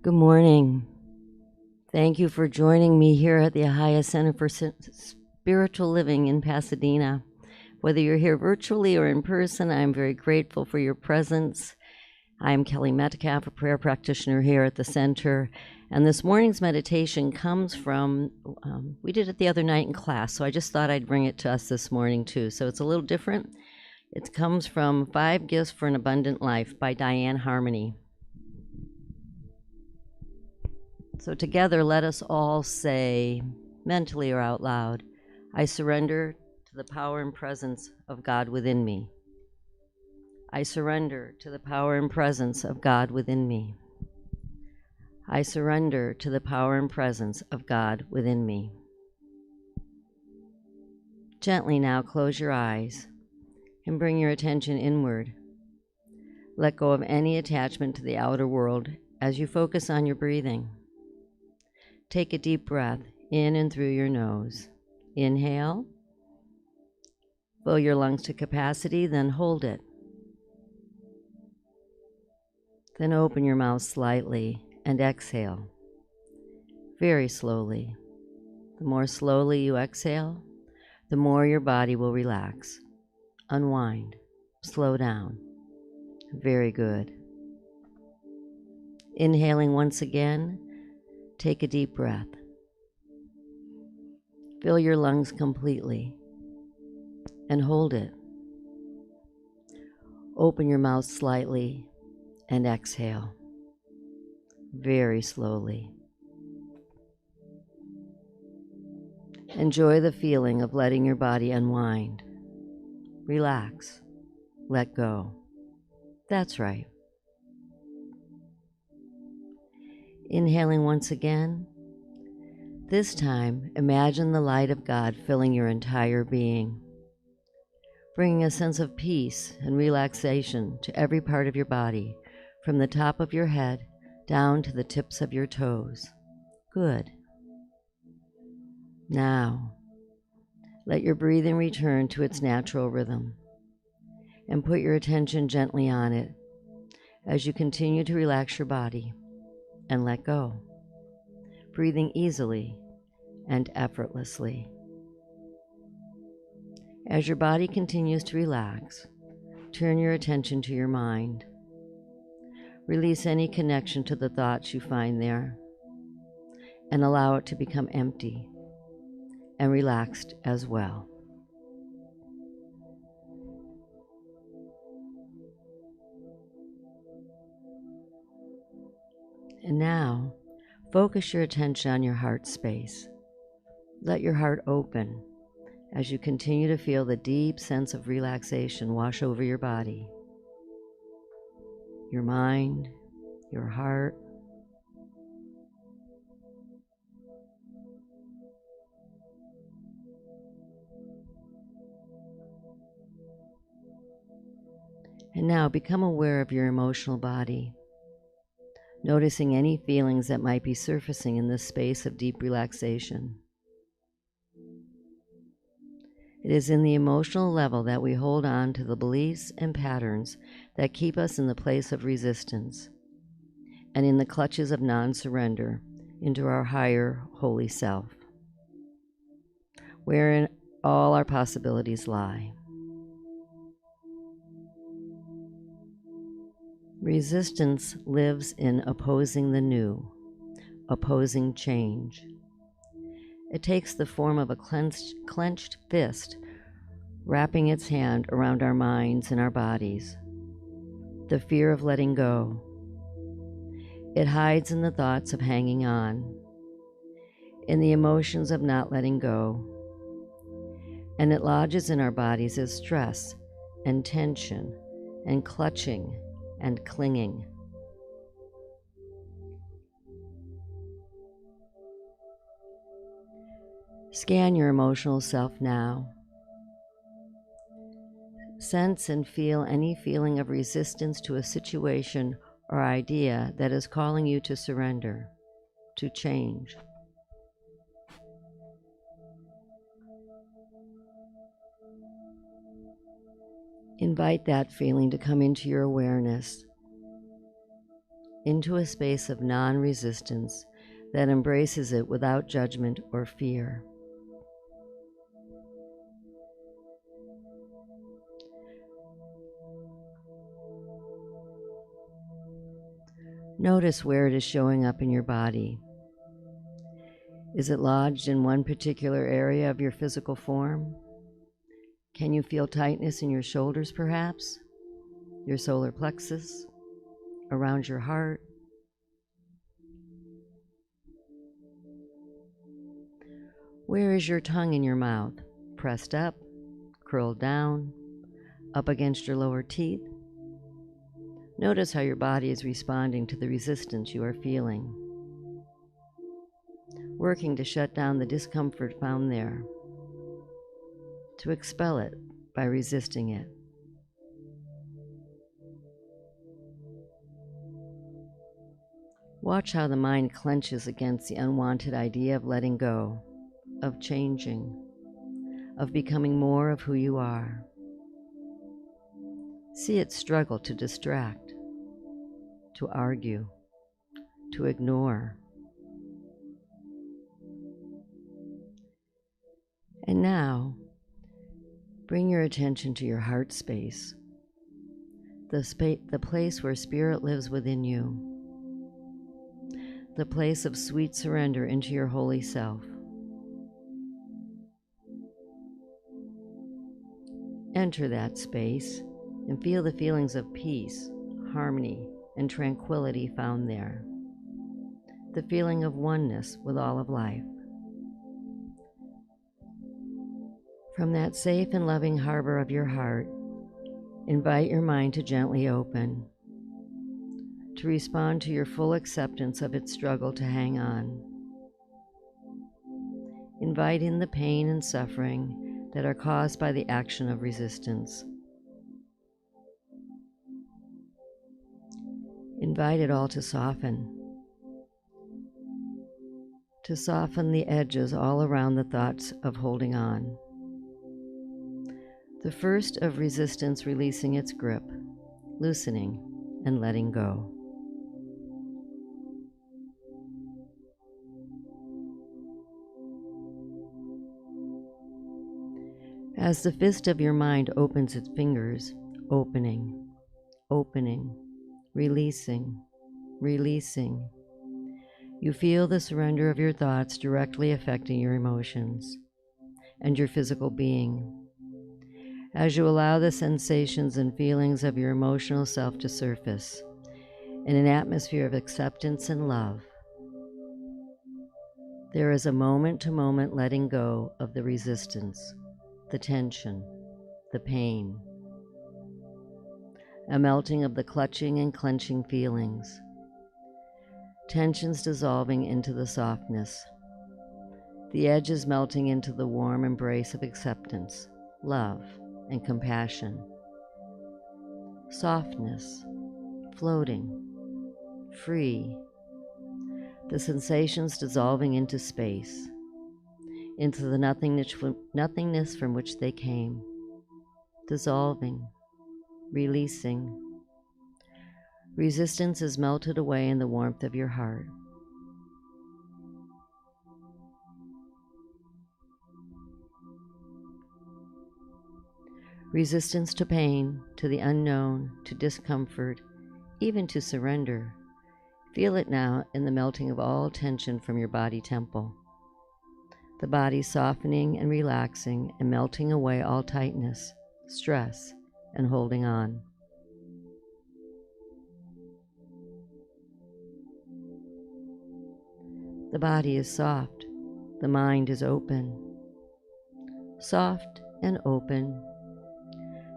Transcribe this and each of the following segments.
Good morning. Thank you for joining me here at the Ahiah Center for Spiritual Living in Pasadena. Whether you're here virtually or in person, I'm very grateful for your presence. I'm Kelly Metcalf, a prayer practitioner here at the center, and this morning's meditation comes from, we did it the other night in class, so I just thought I'd bring it to us this morning too. So it's a little different. It comes from 5 Gifts for an Abundant Life by Diane Harmony. So together, let us all say, mentally or out loud, I surrender to the power and presence of God within me. I surrender to the power and presence of God within me. I surrender to the power and presence of God within me. Gently now close your eyes and bring your attention inward. Let go of any attachment to the outer world as you focus on your breathing. Take a deep breath in and through your nose. Inhale. Fill your lungs to capacity, then hold it. Then open your mouth slightly and exhale. Very slowly. The more slowly you exhale, the more your body will relax. Unwind. Slow down. Very good. Inhaling once again. Take a deep breath. Fill your lungs completely and hold it. Open your mouth slightly and exhale. Very slowly. Enjoy the feeling of letting your body unwind. Relax. Let go. That's right. Inhaling once again. This time, imagine the light of God filling your entire being, bringing a sense of peace and relaxation to every part of your body, from the top of your head down to the tips of your toes. Good. Now, let your breathing return to its natural rhythm, and put your attention gently on it as you continue to relax your body and let go, breathing easily and effortlessly. As your body continues to relax, turn your attention to your mind. Release any connection to the thoughts you find there, and allow it to become empty and relaxed as well. And now, focus your attention on your heart space. Let your heart open as you continue to feel the deep sense of relaxation wash over your body, your mind, your heart. And now become aware of your emotional body, noticing any feelings that might be surfacing in this space of deep relaxation. It is in the emotional level that we hold on to the beliefs and patterns that keep us in the place of resistance and in the clutches of non-surrender into our higher holy self, wherein all our possibilities lie. Resistance lives in opposing the new, opposing change. It takes the form of a clenched fist, wrapping its hand around our minds and our bodies. The fear of letting go. It hides in the thoughts of hanging on, in the emotions of not letting go, and it lodges in our bodies as stress and tension and clutching and clinging. Scan your emotional self now. Sense and feel any feeling of resistance to a situation or idea that is calling you to surrender, to change. Invite that feeling to come into your awareness. into a space of non-resistance that embraces it without judgment or fear. Notice where it is showing up in your body. Is it lodged in one particular area of your physical form? Can you feel tightness in your shoulders, perhaps? Your solar plexus? Around your heart? Where is your tongue in your mouth? Pressed up, curled down, up against your lower teeth? Notice how your body is responding to the resistance you are feeling, working to shut down the discomfort found there, to expel it by resisting it. Watch how the mind clenches against the unwanted idea of letting go, of changing, of becoming more of who you are. See it struggle to distract, to argue, to ignore. And now, bring your attention to your heart space, the place where spirit lives within you, the place of sweet surrender into your holy self. Enter that space and feel the feelings of peace, harmony, and tranquility found there, the feeling of oneness with all of life. From that safe and loving harbor of your heart, invite your mind to gently open, to respond to your full acceptance of its struggle to hang on. Invite in the pain and suffering that are caused by the action of resistance. Invite it all to soften the edges all around the thoughts of holding on. The first of resistance releasing its grip, loosening and letting go. As the fist of your mind opens its fingers, opening, releasing, you feel the surrender of your thoughts directly affecting your emotions and your physical being. As you allow the sensations and feelings of your emotional self to surface in an atmosphere of acceptance and love, there is a moment-to-moment letting go of the resistance, the tension, the pain, a melting of the clutching and clenching feelings, tensions dissolving into the softness, the edges melting into the warm embrace of acceptance, love, and compassion, softness, floating, free, the sensations dissolving into space, into the nothingness from which they came, dissolving, releasing. Resistance is melted away in the warmth of your heart. Resistance to pain, to the unknown, to discomfort, even to surrender. Feel it now in the melting of all tension from your body temple. The body softening and relaxing and melting away all tightness, stress, and holding on. The body is soft, the mind is open. Soft and open.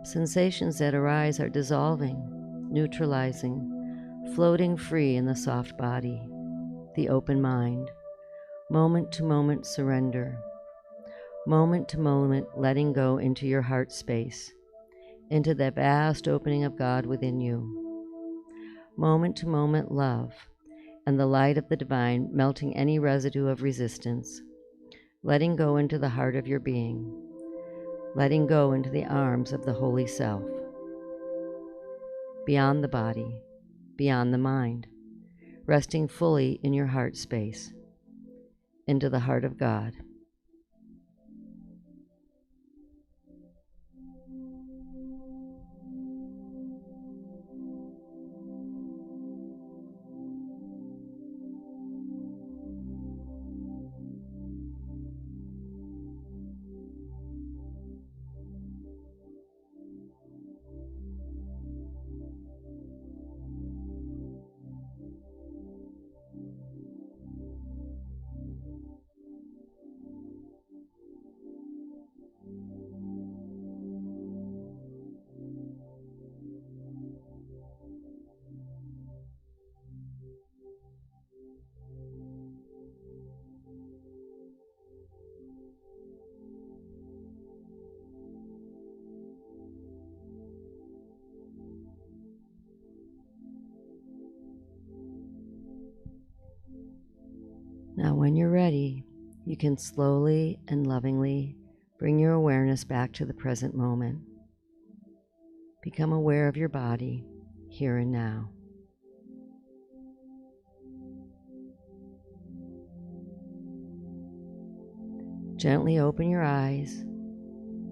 Sensations that arise are dissolving, neutralizing, floating free in the soft body, the open mind, moment-to-moment surrender, moment-to-moment letting go into your heart space, into the vast opening of God within you, moment-to-moment love, and the light of the divine melting any residue of resistance, letting go into the heart of your being, letting go into the arms of the Holy Self, beyond the body, beyond the mind, resting fully in your heart space, into the heart of God. Now, when you're ready, you can slowly and lovingly bring your awareness back to the present moment. Become aware of your body, here and now. Gently open your eyes,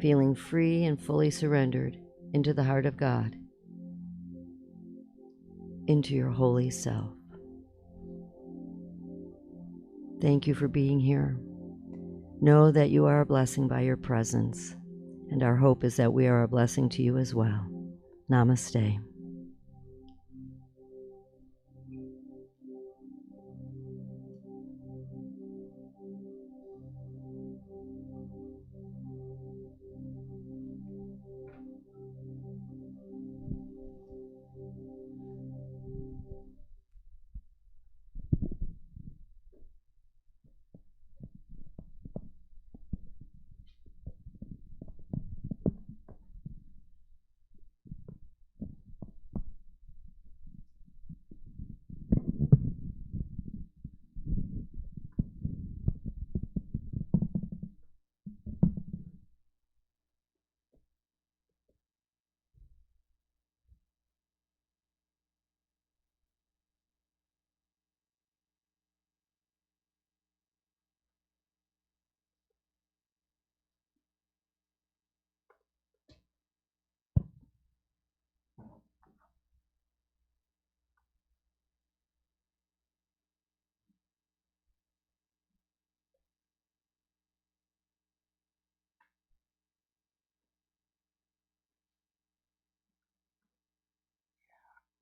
feeling free and fully surrendered into the heart of God, into your holy self. Thank you for being here. Know that you are a blessing by your presence, and our hope is that we are a blessing to you as well. Namaste.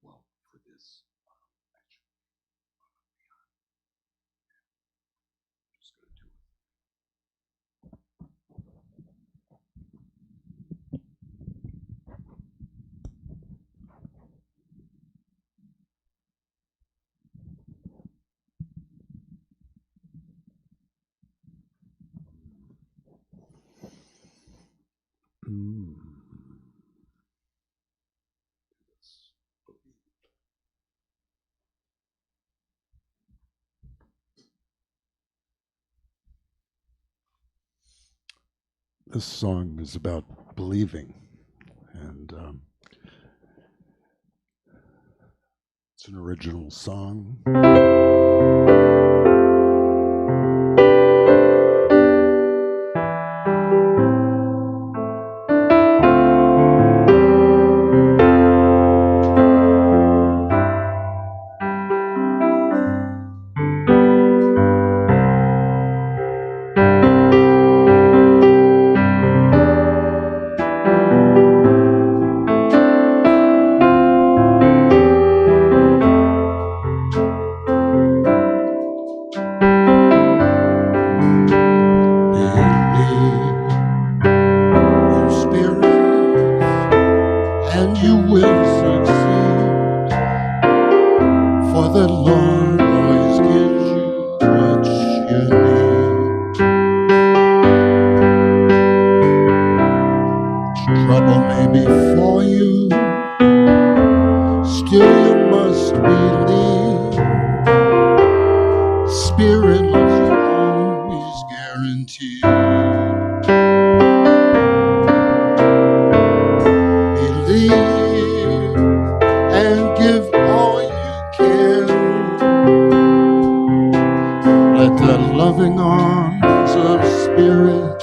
Well, for this, actually, I'm just going to do it. This song is about believing, and it's an original song. And you will succeed, for the Lord always gives you what you need. Trouble may befall you, still you must believe. Spirit loves you always guaranteed. Believe and give all you can. loving arms of spirit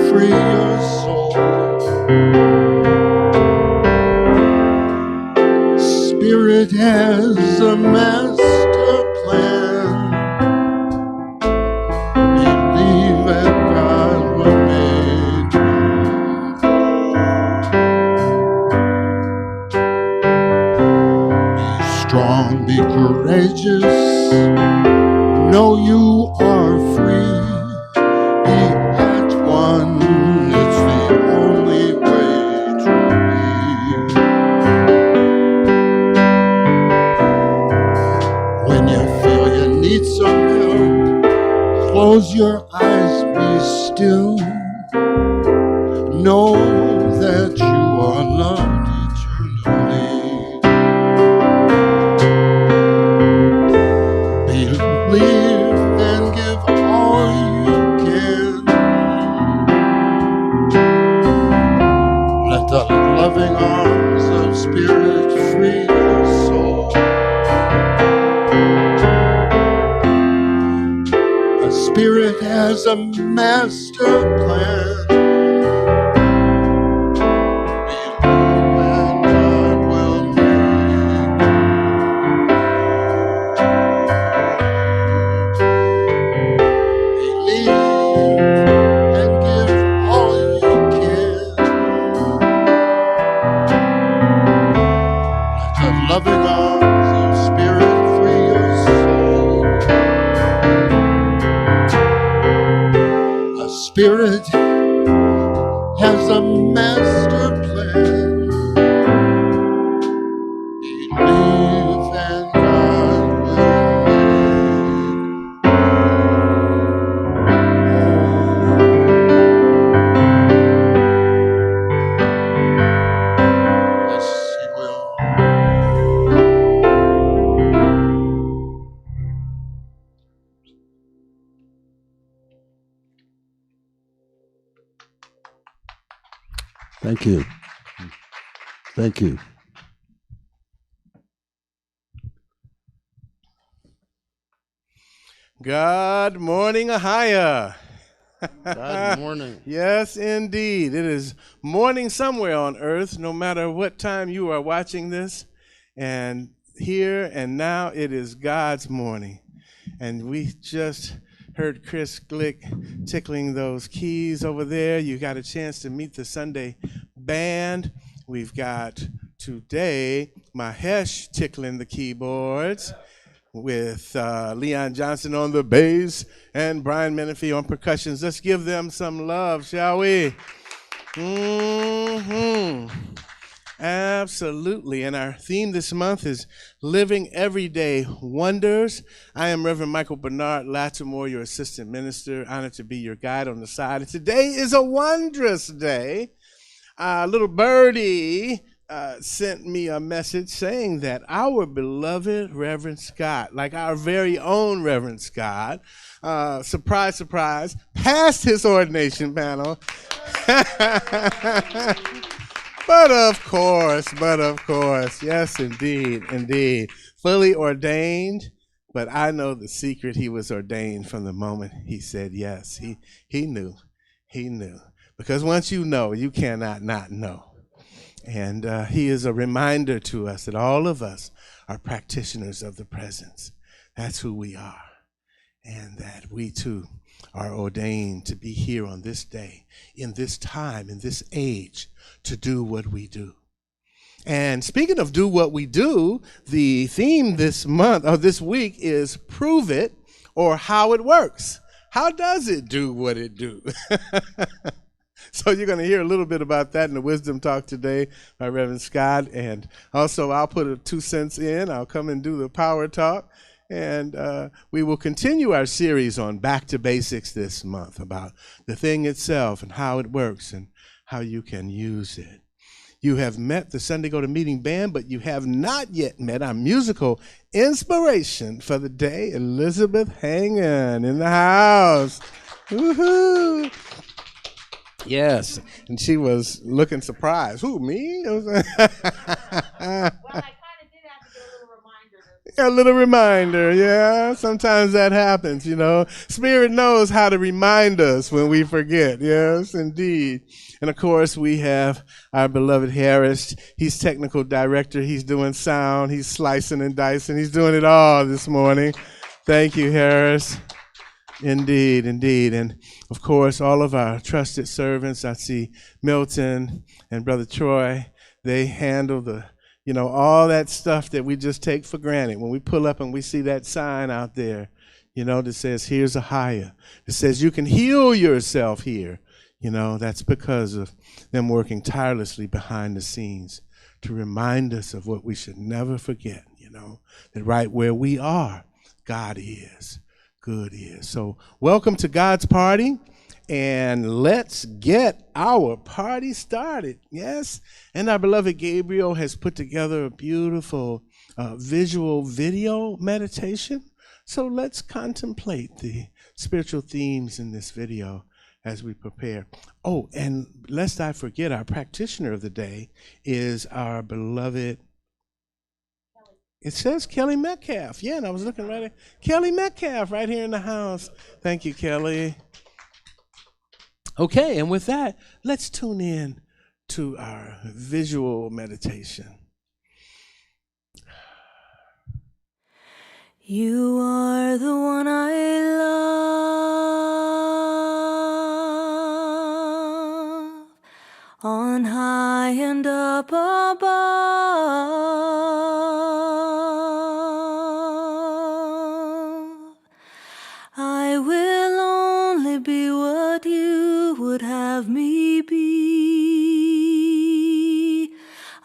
free your soul. Spirit has a master plan. Believe that God will make you whole. Be strong, be courageous. Know you are free. Be at one. It's the only way to be. When you feel you need some help, close your eyes, be still. Know that you are loved eternally. Believe and give all you can. Let the loving arms of spirit free your soul. A spirit has a master plan. Believe and God will make you. Believe and give all you can. Let the loving arms of spirit free your soul. A spirit has a master plan. Believe and God will make. Yes, He will. Thank you. Thank you. Good morning, Ahiah. Good morning. Yes, indeed. It is morning somewhere on earth, no matter what time you are watching this. And here and now, it is God's morning. And we just heard Chris Glick tickling those keys over there. You got a chance to meet the Sunday band. We've got today Mahesh tickling the keyboards, with Leon Johnson on the bass and Brian Menifee on percussions. Let's give them some love, shall we? Absolutely. And our theme this month is Living Everyday Wonders. I am Reverend Michael Bernard Lattimore, your assistant minister. Honored to be your guide on the side. And today is a wondrous day. Little birdie sent me a message saying that our beloved Reverend Scott, like our very own Reverend Scott, surprise, surprise, passed his ordination panel. But of course, yes, indeed, fully ordained. But I know the secret. He was ordained from the moment he said yes. He knew. Because once you know, you cannot not know. And he is a reminder to us that all of us are practitioners of the presence. That's who we are. And that we too are ordained to be here on this day, in this time, in this age, to do what we do. And speaking of do what we do, the theme this month or this week is Prove It, or How It Works. How does it do what it do? So you're going to hear a little bit about that in the Wisdom Talk today by Reverend Scott. And also I'll put a 2 cents in. I'll come and do the Power Talk. And we will continue our series on Back to Basics this month about the thing itself and how it works and how you can use it. You have met the Sunday Go to Meeting band, but you have not yet met our musical inspiration for the day, Elizabeth Hangan in the house. Woohoo! Yes, and she was looking surprised. Who, me? Well, I kind of did have to get a little reminder A little reminder, yeah. Sometimes that happens, you know. Spirit knows how to remind us when we forget. Yes, indeed. And of course, we have our beloved Harris. He's technical director. He's doing sound. He's slicing and dicing. He's doing it all this morning. Thank you, Harris. Indeed, indeed. And of course, all of our trusted servants. I see Milton and Brother Troy. They handle all that stuff that we just take for granted. When we pull up and we see that sign out there, that says, here's Ahiah. It says you can heal yourself here. That's because of them working tirelessly behind the scenes to remind us of what we should never forget, that right where we are, God is, good is. So welcome to God's party. And let's get our party started, yes? And our beloved Gabriel has put together a beautiful visual video meditation. So let's contemplate the spiritual themes in this video as we prepare. Oh, and lest I forget, our practitioner of the day is our beloved, it says Kelly Metcalf. Yeah, and I was looking right at Kelly Metcalf right here in the house. Thank you, Kelly. Okay, and with that, let's tune in to our visual meditation. You are the one I love, on high and up above. I will only be what you would have me be.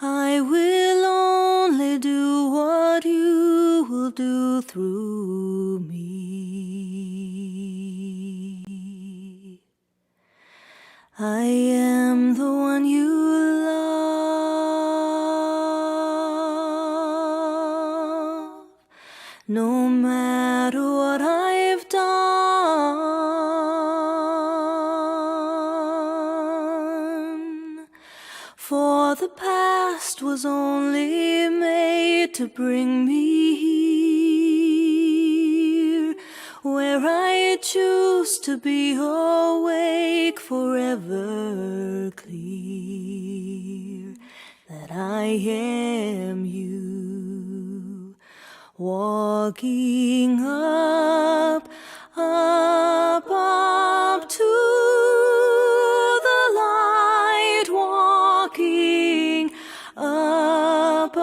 I will only do what you will do through me. I am the one you love, no matter what I've done. For the past was only made to bring me here, where I choose to be awake, forever clear, that I am you, walking up to the light, walking up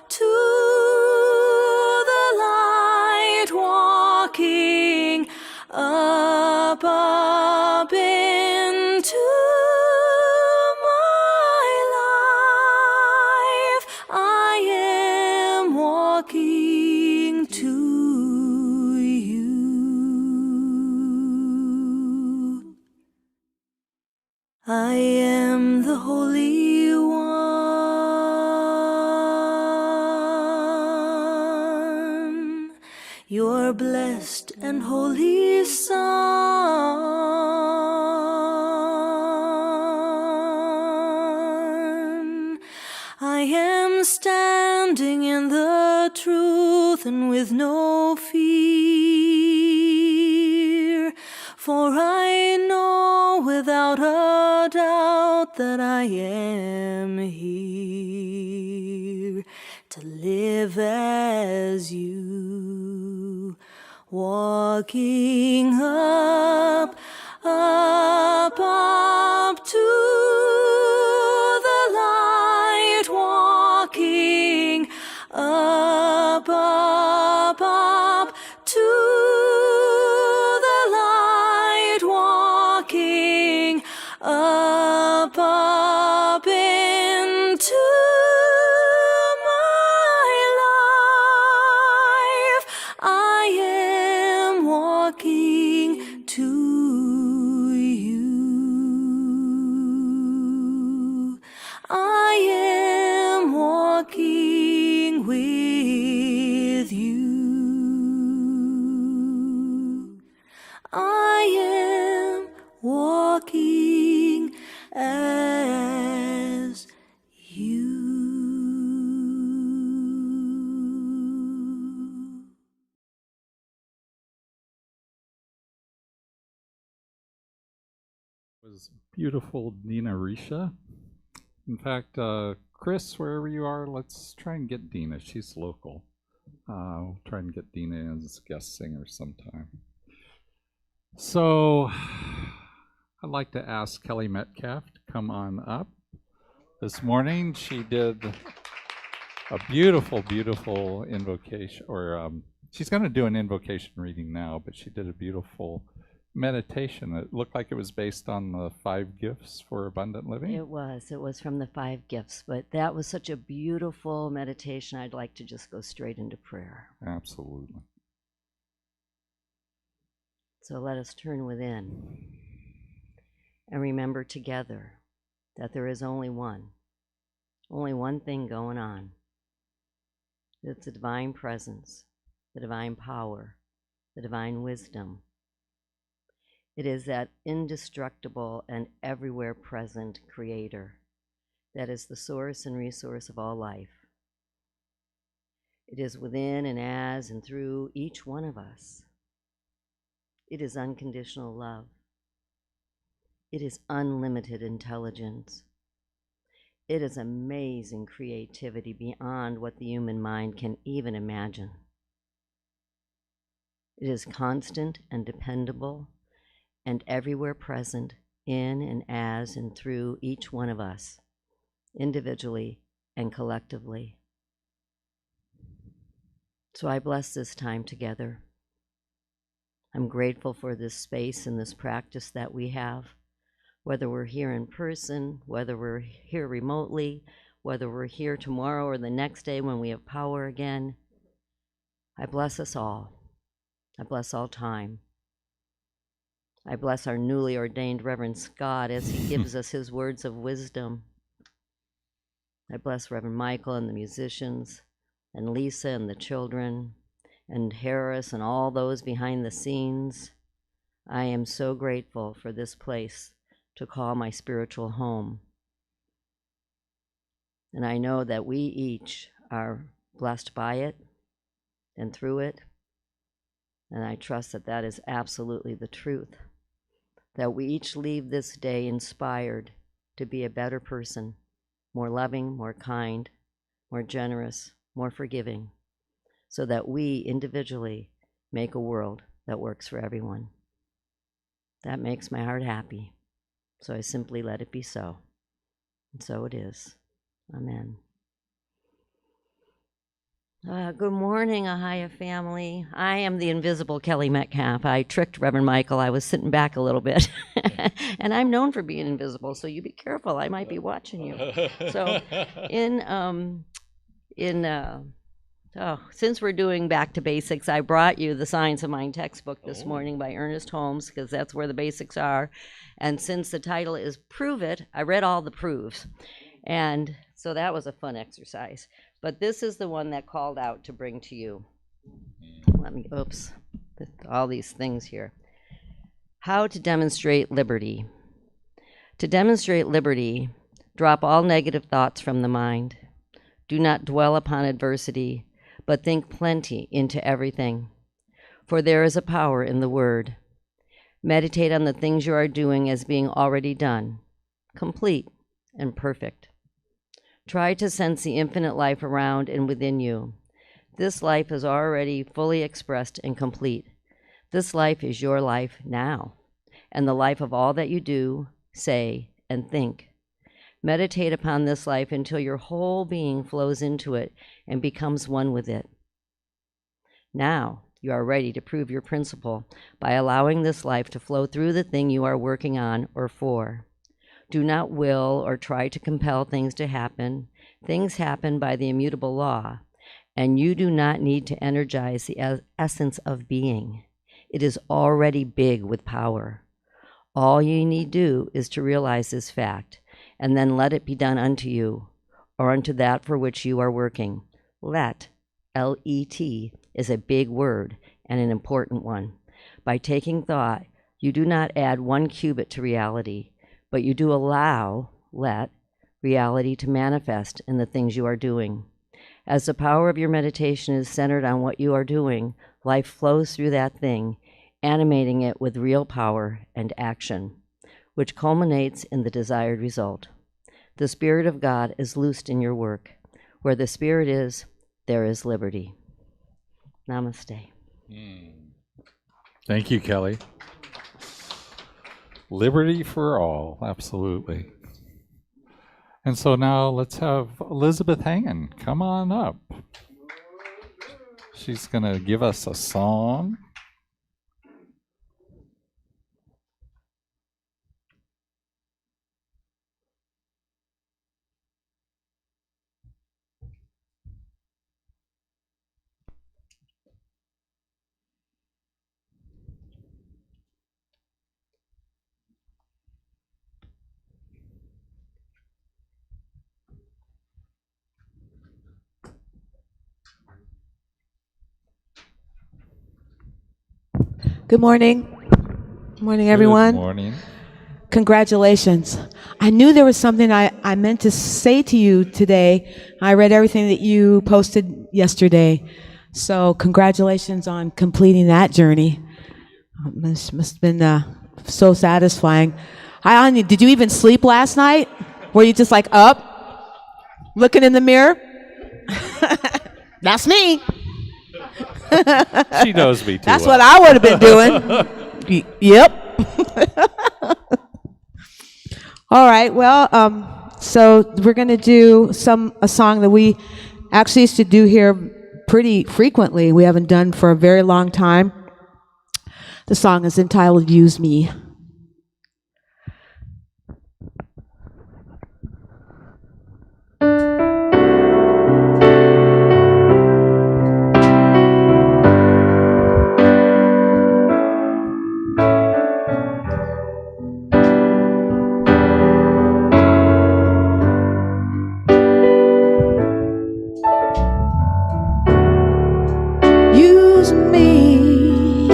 to the light, walking up into my life. I am walking to you. I am the Holy One, your blessed and holy Son. I am standing in the truth and with no fear, for I know without a doubt that I am here to live as you, walking up to the light, walking up to the light, walking up into my life. I am walking to you. I am walking with you. I am walking as you. was beautiful, Dina Risha. In fact, Chris, wherever you are, let's try and get Dina. She's local. We'll try and get Dina as a guest singer sometime. So I'd like to ask Kelly Metcalf to come on up. This morning she did a beautiful, beautiful invocation, or she's going to do an invocation reading now, but she did a beautiful meditation. It looked like it was based on the 5 gifts for abundant living. It was from the 5 gifts, but that was such a beautiful meditation. I'd like to just go straight into prayer. Absolutely. So let us turn within and remember together that there is only one thing going on. It's the divine presence, the divine power, the divine wisdom. It is that indestructible and everywhere present Creator that is the source and resource of all life. It is within and as and through each one of us. It is unconditional love. It is unlimited intelligence. It is amazing creativity beyond what the human mind can even imagine. It is constant and dependable and everywhere present in and as and through each one of us, individually and collectively. So I bless this time together. I'm grateful for this space and this practice that we have, whether we're here in person, whether we're here remotely, whether we're here tomorrow or the next day when we have power again. I bless us all. I bless all time. I bless our newly ordained Reverend Scott as he gives us his words of wisdom. I bless Reverend Michael and the musicians, and Lisa and the children, and Harris and all those behind the scenes. I am so grateful for this place to call my spiritual home. And I know that we each are blessed by it and through it. And I trust that that is absolutely the truth. That we each leave this day inspired to be a better person, more loving, more kind, more generous, more forgiving, so that we individually make a world that works for everyone. That makes my heart happy. So I simply let it be so. And so it is. Amen. Good morning, Ahiah family. I am the invisible Kelly Metcalf. I tricked Reverend Michael. I was sitting back a little bit. And I'm known for being invisible, so you be careful. I might be watching you. So since we're doing Back to Basics, I brought you the Science of Mind textbook this morning by Ernest Holmes, because that's where the basics are. And since the title is Prove It, I read all the proofs. And so that was a fun exercise. But this is the one that called out to bring to you. All these things here. How to demonstrate liberty. To demonstrate liberty, drop all negative thoughts from the mind. Do not dwell upon adversity, but think plenty into everything. For there is a power in the word. Meditate on the things you are doing as being already done, complete and perfect. Try to sense the infinite life around and within you. This life is already fully expressed and complete. This life is your life now, and the life of all that you do, say, and think. Meditate upon this life until your whole being flows into it and becomes one with it. Now you are ready to prove your principle by allowing this life to flow through the thing you are working on or for. Do not will or try to compel things to happen. Things happen by the immutable law, and you do not need to energize the essence of being. It is already big with power. All you need do is to realize this fact, and then let it be done unto you, or unto that for which you are working. Let, L-E-T, is a big word and an important one. By taking thought, you do not add 1 cubit to reality, but you do let reality to manifest in the things you are doing. As the power of your meditation is centered on what you are doing, life flows through that thing, animating it with real power and action. which culminates in the desired result. The Spirit of God is loosed in your work. Where the Spirit is, there is liberty. Namaste. Thank you, Kelly. Liberty for all, absolutely. And so now let's have Elizabeth Hangan come on up. She's going to give us a song. Good morning. Good morning, everyone. Good morning. Congratulations. I knew there was something I meant to say to you today. I read everything that you posted yesterday. So congratulations on completing that journey. This must have been so satisfying. Did you even sleep last night? Were you just like up, looking in the mirror? That's me. She knows me too. That's what I would have been doing. Yep. All right. Well, so we're going to do a song that we actually used to do here pretty frequently. We haven't done for a very long time. The song is entitled "Use Me." Use me,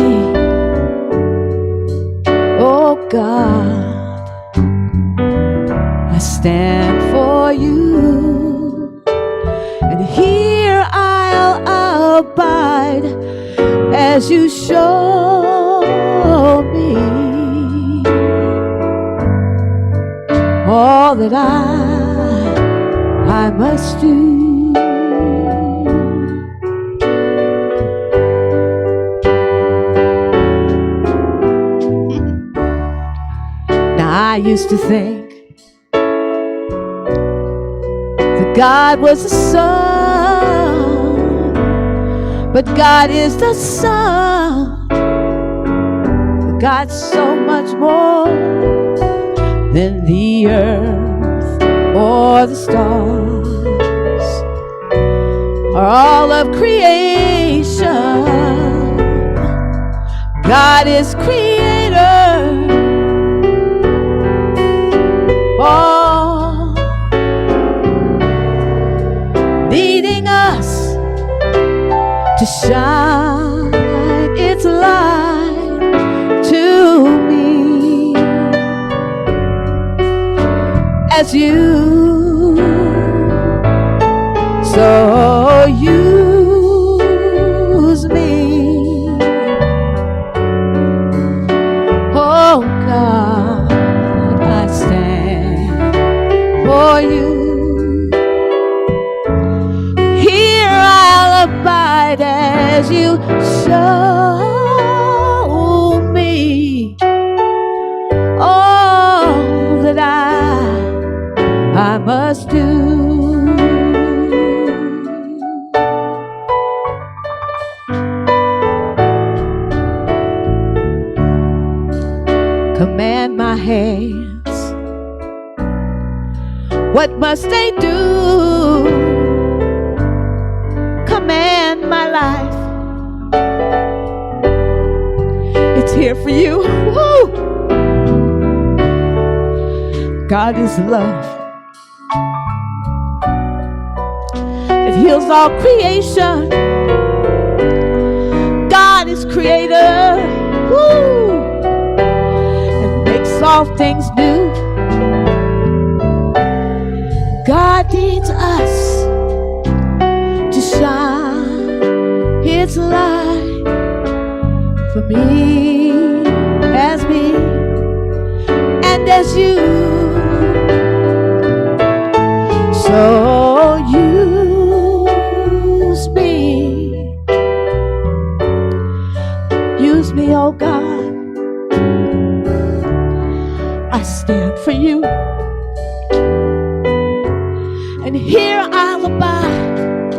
oh God, I stand for you, and here I'll abide as you show me all that I must do. I used to think that God was the sun, but God is the sun. But God's so much more than the earth or the stars or all of creation. God is creator. Oh, needing us to shine its light to me as you, so use me, oh God, I stand for you. Here I'll abide as you show me all that I must do. Command my hands, what must they do? Command my life, it's here for you. Woo! God is love, it heals all creation. God is creator. Woo! It makes all things new. God needs us to shine His light for me, as me, and as you. So use me, oh God. I stand for you, and here I'll abide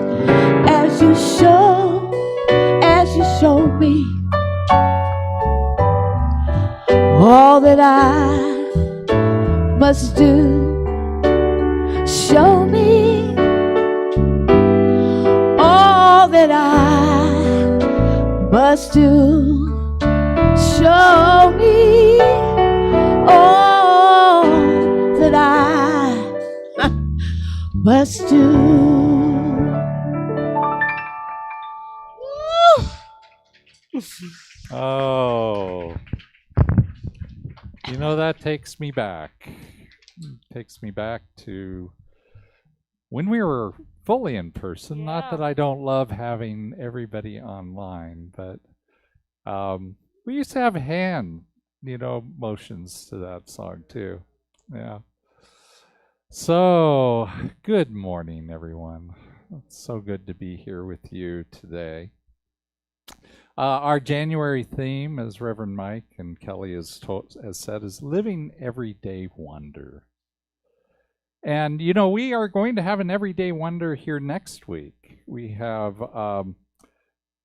as you show me all that I must do. Show me all that I must do. Show me all that I must do. Oh, you know, that takes me back. Takes me back to when we were fully in person. Not that I don't love having everybody online, but we used to have hand, motions to that song too. Yeah. So, good morning, everyone. It's so good to be here with you today. Our January theme, as Reverend Mike and Kelly has said, is Living Everyday Wonder. And, we are going to have an Everyday Wonder here next week. We have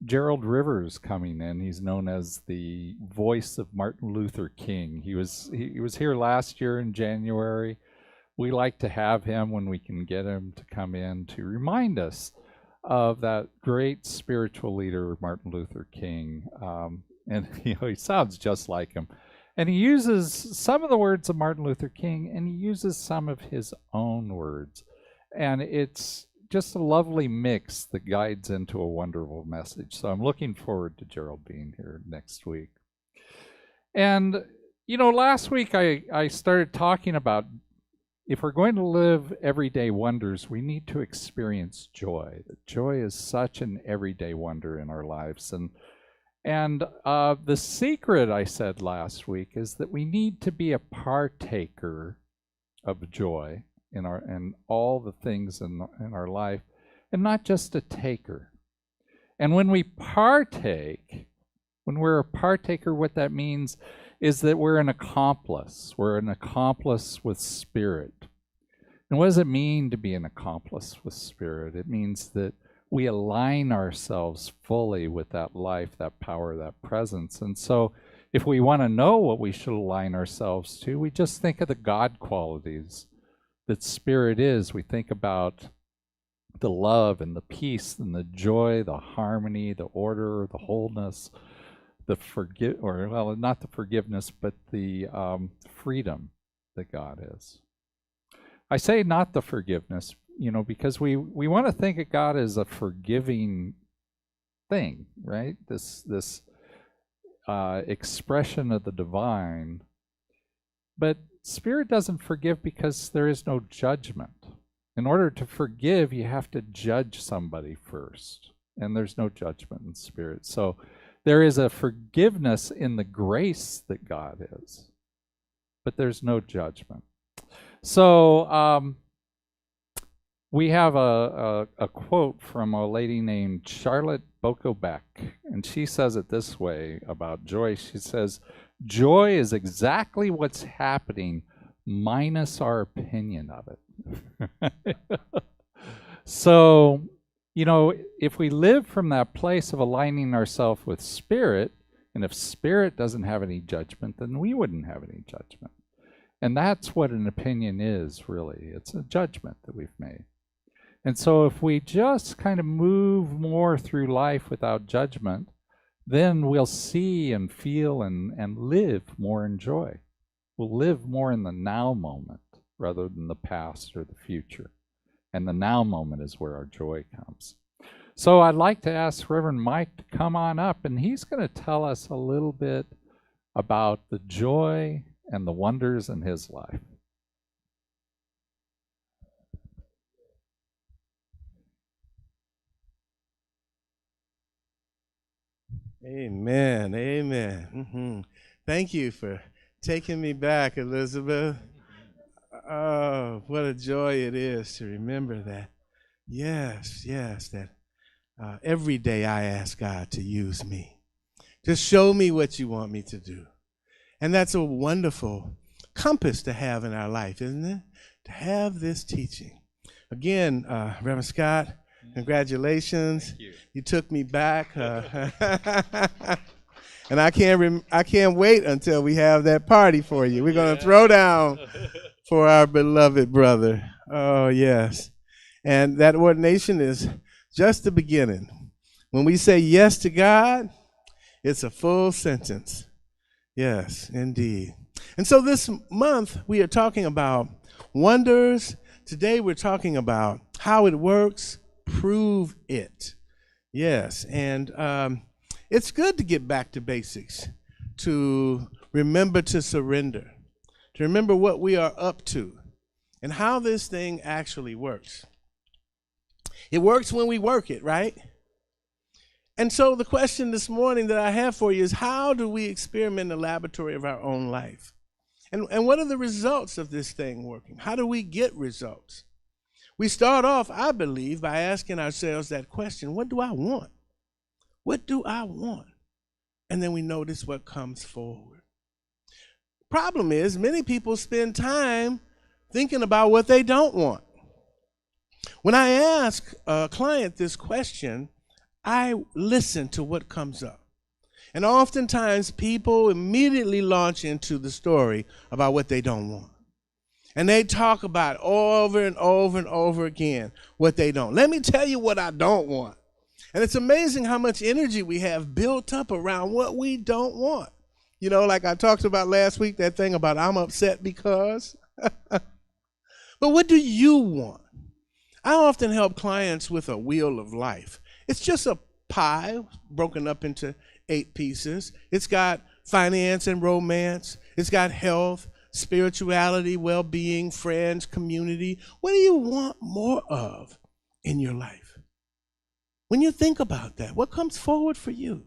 Gerald Rivers coming in. He's known as the voice of Martin Luther King. He was here last year in January. We like to have him when we can get him to come in to remind us of that great spiritual leader, Martin Luther King. And he sounds just like him. And he uses some of the words of Martin Luther King, and he uses some of his own words. And it's just a lovely mix that guides into a wonderful message. So I'm looking forward to Gerald being here next week. And, last week I started talking about if we're going to live everyday wonders, we need to experience joy. Joy is such an everyday wonder in our lives. And the secret, I said last week, is that we need to be a partaker of joy in all the things in our life, and not just a taker. And when we partake, when we're a partaker, what that means is that we're an accomplice. We're an accomplice with Spirit. And what does it mean to be an accomplice with Spirit? It means that we align ourselves fully with that life, that power, that presence. And so if we want to know what we should align ourselves to, we just think of the God qualities that Spirit is. We think about the love and the peace and the joy, the harmony, the order, the wholeness, not the forgiveness, but the freedom that God is. I say not the forgiveness, because we want to think of God as a forgiving thing, right? This expression of the divine. But Spirit doesn't forgive because there is no judgment. In order to forgive, you have to judge somebody first, and there's no judgment in Spirit. So there is a forgiveness in the grace that God is, but there's no judgment. So we have a quote from a lady named Charlotte Bokobeck, and she says it this way about joy. She says, "Joy is exactly what's happening minus our opinion of it." So, if we live from that place of aligning ourselves with Spirit, and if Spirit doesn't have any judgment, then we wouldn't have any judgment. And that's what an opinion is, really. It's a judgment that we've made. And so if we just kind of move more through life without judgment, then we'll see and feel and live more in joy. We'll live more in the now moment rather than the past or the future. And the now moment is where our joy comes. So I'd like to ask Reverend Mike to come on up, and he's going to tell us a little bit about the joy and the wonders in his life. Amen. Amen. Thank you for taking me back, Elizabeth. Oh, what a joy it is to remember that. Yes, that every day I ask God to use me. Just show me what you want me to do. And that's a wonderful compass to have in our life, isn't it? To have this teaching. Again, Reverend Scott, congratulations. You took me back. And I can't wait until we have that party for you. We're going to throw down for our beloved brother. Oh, yes. And that ordination is just the beginning. When we say yes to God, it's a full sentence. Yes, indeed. And so this month we are talking about wonders. Today we're talking about how it works, prove it. Yes, and it's good to get back to basics, to remember to surrender, to remember what we are up to and how this thing actually works. It works when we work it, right? And so the question this morning that I have for you is, how do we experiment in the laboratory of our own life? And what are the results of this thing working? How do we get results? We start off, I believe, by asking ourselves that question: what do I want? What do I want? And then we notice what comes forward. Problem is, many people spend time thinking about what they don't want. When I ask a client this question, I listen to what comes up. And oftentimes people immediately launch into the story about what they don't want. And they talk about over and over and over again what they don't. Let me tell you what I don't want. And it's amazing how much energy we have built up around what we don't want. You know, like I talked about last week, that thing about I'm upset because. But what do you want? I often help clients with a wheel of life. It's just a pie broken up into 8 pieces. It's got finance and romance. It's got health, spirituality, well-being, friends, community. What do you want more of in your life? When you think about that, what comes forward for you?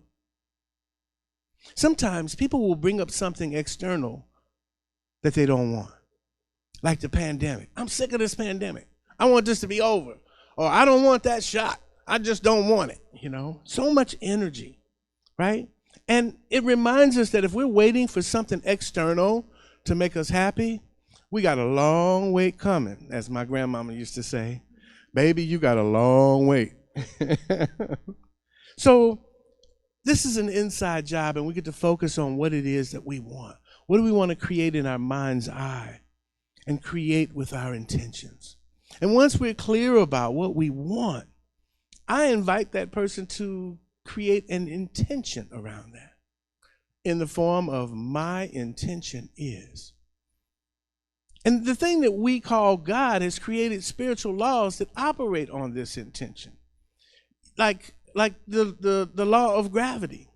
Sometimes people will bring up something external that they don't want, like the pandemic. I'm sick of this pandemic. I want this to be over. Or I don't want that shot. I just don't want it, you know. So much energy, right? And it reminds us that if we're waiting for something external to make us happy, we got a long wait coming, as my grandmama used to say. Baby, you got a long wait. So this is an inside job, and we get to focus on what it is that we want. What do we want to create in our mind's eye and create with our intentions? And once we're clear about what we want, I invite that person to create an intention around that in the form of my intention is. And the thing that we call God has created spiritual laws that operate on this intention. Like the law of gravity,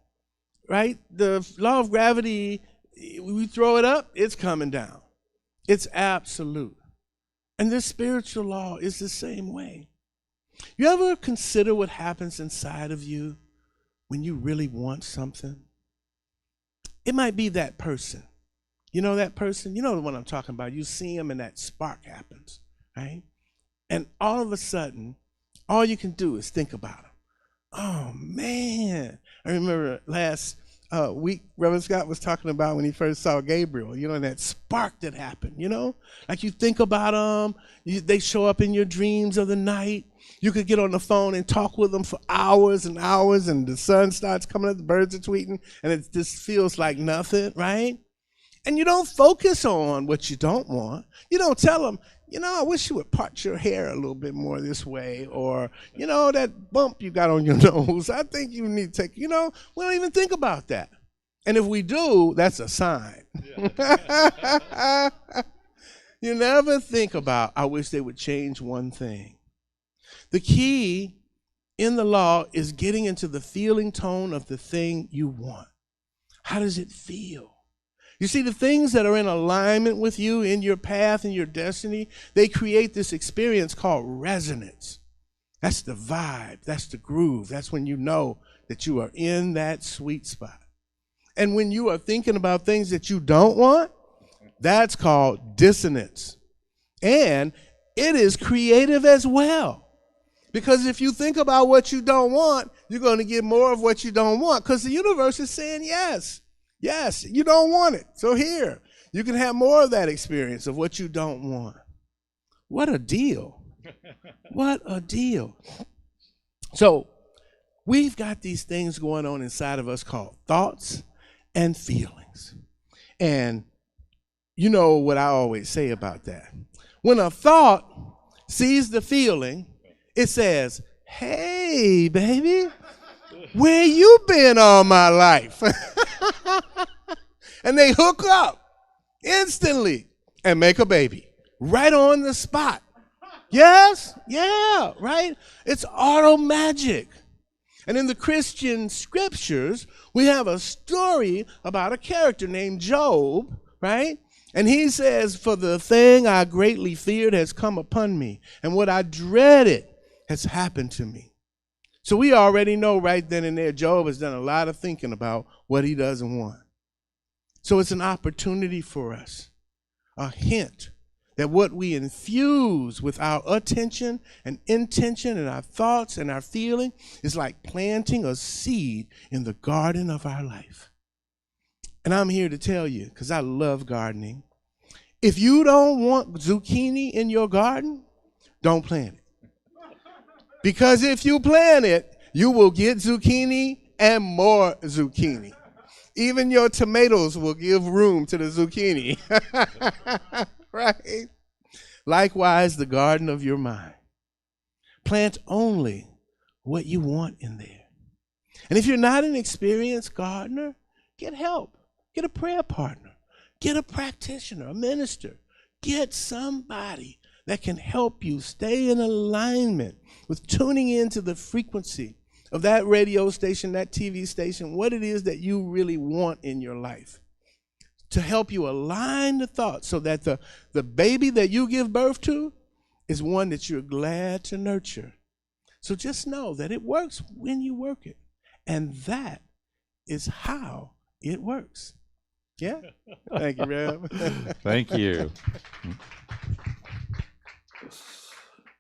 right? The law of gravity, we throw it up, it's coming down. It's absolute. And this spiritual law is the same way. You ever consider what happens inside of you when you really want something? It might be that person. You know that person? You know the one I'm talking about. You see him and that spark happens, right? And all of a sudden, all you can do is think about him. Oh, man. I remember last week, Reverend Scott was talking about when he first saw Gabriel, you know, and that spark that happened, you know? Like you think about them, they show up in your dreams of the night. You could get on the phone and talk with them for hours and hours, and the sun starts coming up, the birds are tweeting, and it just feels like nothing, right? And you don't focus on what you don't want. You don't tell them, you know, I wish you would part your hair a little bit more this way, or, you know, that bump you got on your nose, I think you need to take, you know, we don't even think about that. And if we do, that's a sign. Yeah. You never think about, I wish they would change one thing. The key in the law is getting into the feeling tone of the thing you want. How does it feel? You see, the things that are in alignment with you in your path and your destiny, they create this experience called resonance. That's the vibe. That's the groove. That's when you know that you are in that sweet spot. And when you are thinking about things that you don't want, that's called dissonance. And it is creative as well. Because if you think about what you don't want, you're going to get more of what you don't want, because the universe is saying yes. Yes, you don't want it. So here, you can have more of that experience of what you don't want. What a deal. What a deal. So we've got these things going on inside of us called thoughts and feelings. And you know what I always say about that. When a thought sees the feeling, it says, hey, baby, where you been all my life? And they hook up instantly and make a baby right on the spot. Yes? Yeah, right? It's auto magic. And in the Christian scriptures, we have a story about a character named Job, right? And he says, for the thing I greatly feared has come upon me, and what I dreaded has happened to me. So we already know right then and there, Job has done a lot of thinking about what he doesn't want. So it's an opportunity for us, a hint that what we infuse with our attention and intention and our thoughts and our feeling is like planting a seed in the garden of our life. And I'm here to tell you, because I love gardening, if you don't want zucchini in your garden, don't plant it. Because if you plant it, you will get zucchini and more zucchini. Even your tomatoes will give room to the zucchini. Right? Likewise, the garden of your mind. Plant only what you want in there. And if you're not an experienced gardener, get help. Get a prayer partner. Get a practitioner, a minister. Get somebody that can help you stay in alignment with tuning into the frequency of that radio station, that TV station, what it is that you really want in your life, to help you align the thoughts so that the baby that you give birth to is one that you're glad to nurture. So just know that it works when you work it. And that is how it works. Yeah? Thank you, Rev. Thank you.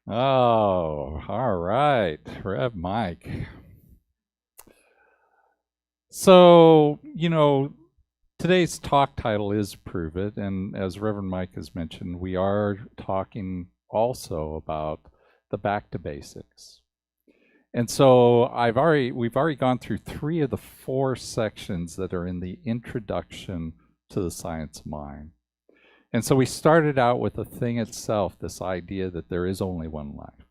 Oh, all right. Rev Mike. So, today's talk title is Prove It. And as Reverend Mike has mentioned, we are talking also about the back to basics. And so we've already gone through 3 of the 4 sections that are in the introduction to the science of mind. And so we started out with the thing itself, this idea that there is only one life,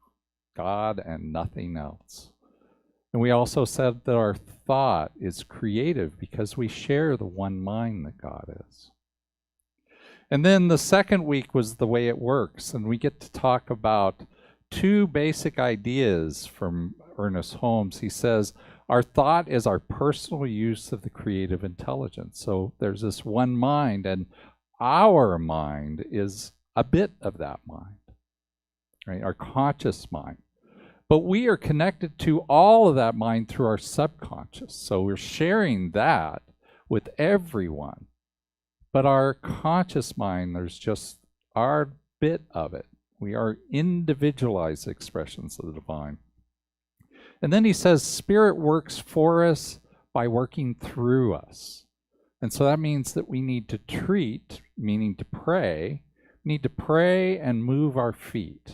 God and nothing else. And we also said that our thought is creative because we share the one mind that God is. And then the second week was the way it works, and we get to talk about 2 basic ideas from Ernest Holmes. He says, our thought is our personal use of the creative intelligence. So there's this one mind, and our mind is a bit of that mind, right? Our conscious mind. But we are connected to all of that mind through our subconscious. So we're sharing that with everyone. But our conscious mind, there's just our bit of it. We are individualized expressions of the divine. And then he says, Spirit works for us by working through us. And so that means that we need to treat, meaning to pray, need to pray and move our feet.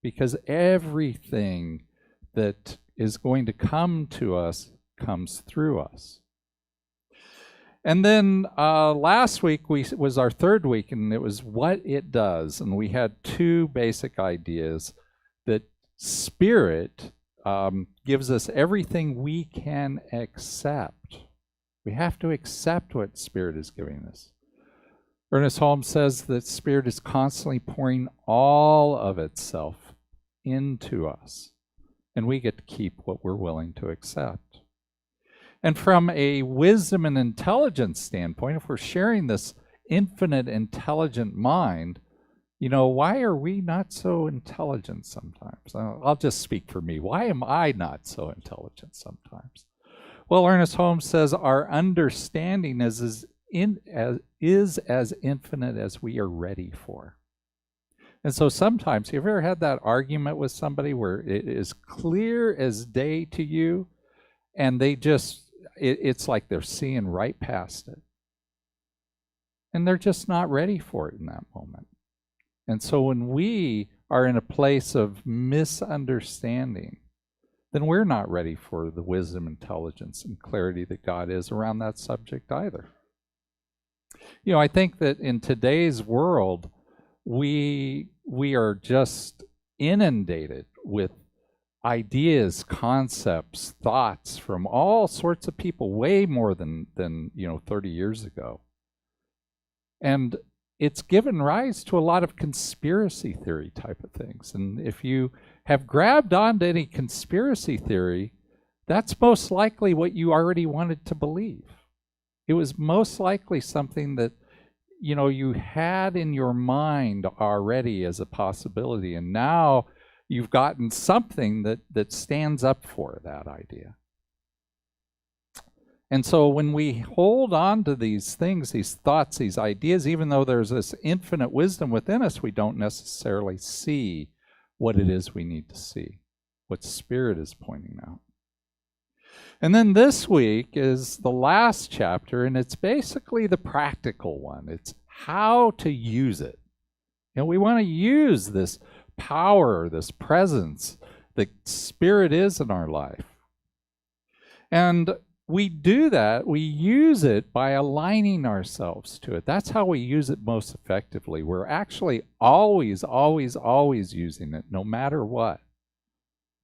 Because everything that is going to come to us comes through us. And then last week was our 3rd week, and it was what it does. And we had 2 basic ideas that Spirit gives us everything we can accept. We have to accept what Spirit is giving us. Ernest Holmes says that Spirit is constantly pouring all of itself into us, and we get to keep what we're willing to accept. And from a wisdom and intelligence standpoint, if we're sharing this infinite intelligent mind, why are we not so intelligent sometimes? I'll just speak for me. Why am I not so intelligent sometimes? Well, Ernest Holmes says our understanding is as infinite as we are ready for. And so sometimes, have you ever had that argument with somebody where it is clear as day to you, and they just, it's like they're seeing right past it. And they're just not ready for it in that moment. And so when we are in a place of misunderstanding, then we're not ready for the wisdom, intelligence, and clarity that God is around that subject either. You know, I think that in today's world, we are just inundated with ideas, concepts, thoughts from all sorts of people, way more than 30 years ago. And it's given rise to a lot of conspiracy theory type of things. And if you have grabbed onto any conspiracy theory, that's most likely what you already wanted to believe. It was most likely something that you had in your mind already as a possibility, and now you've gotten something that stands up for that idea. And so when we hold on to these things, these thoughts, these ideas, even though there's this infinite wisdom within us, we don't necessarily see what it is we need to see, what Spirit is pointing out. And then this week is the last chapter, and it's basically the practical one. It's how to use it. And we want to use this power, this presence that Spirit is in our life. And we do that, we use it by aligning ourselves to it. That's how we use it most effectively. We're actually always, always, always using it, no matter what.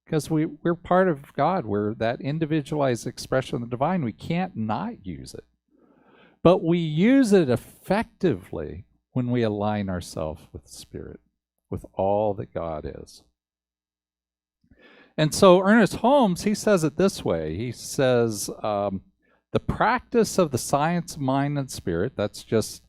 Because we're part of God. We're that individualized expression of the divine. We can't not use it. But we use it effectively when we align ourselves with Spirit, with all that God is. And so Ernest Holmes, he says it this way. He says, the practice of the science of mind and spirit, that's just,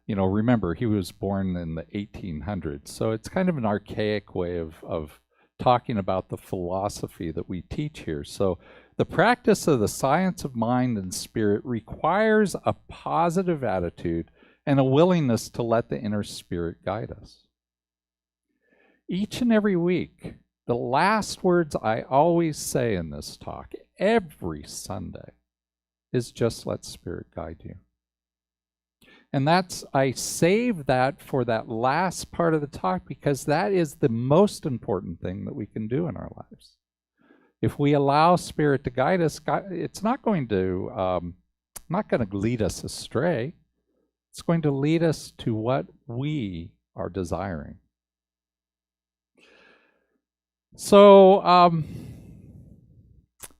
remember, he was born in the 1800s. So it's kind of an archaic way of talking about the philosophy that we teach here. So the practice of the science of mind and spirit requires a positive attitude and a willingness to let the inner spirit guide us. Each and every week, the last words I always say in this talk, every Sunday, is just let Spirit guide you. And I save that for that last part of the talk because that is the most important thing that we can do in our lives. If we allow Spirit to guide us, it's not going to lead us astray. It's going to lead us to what we are desiring. So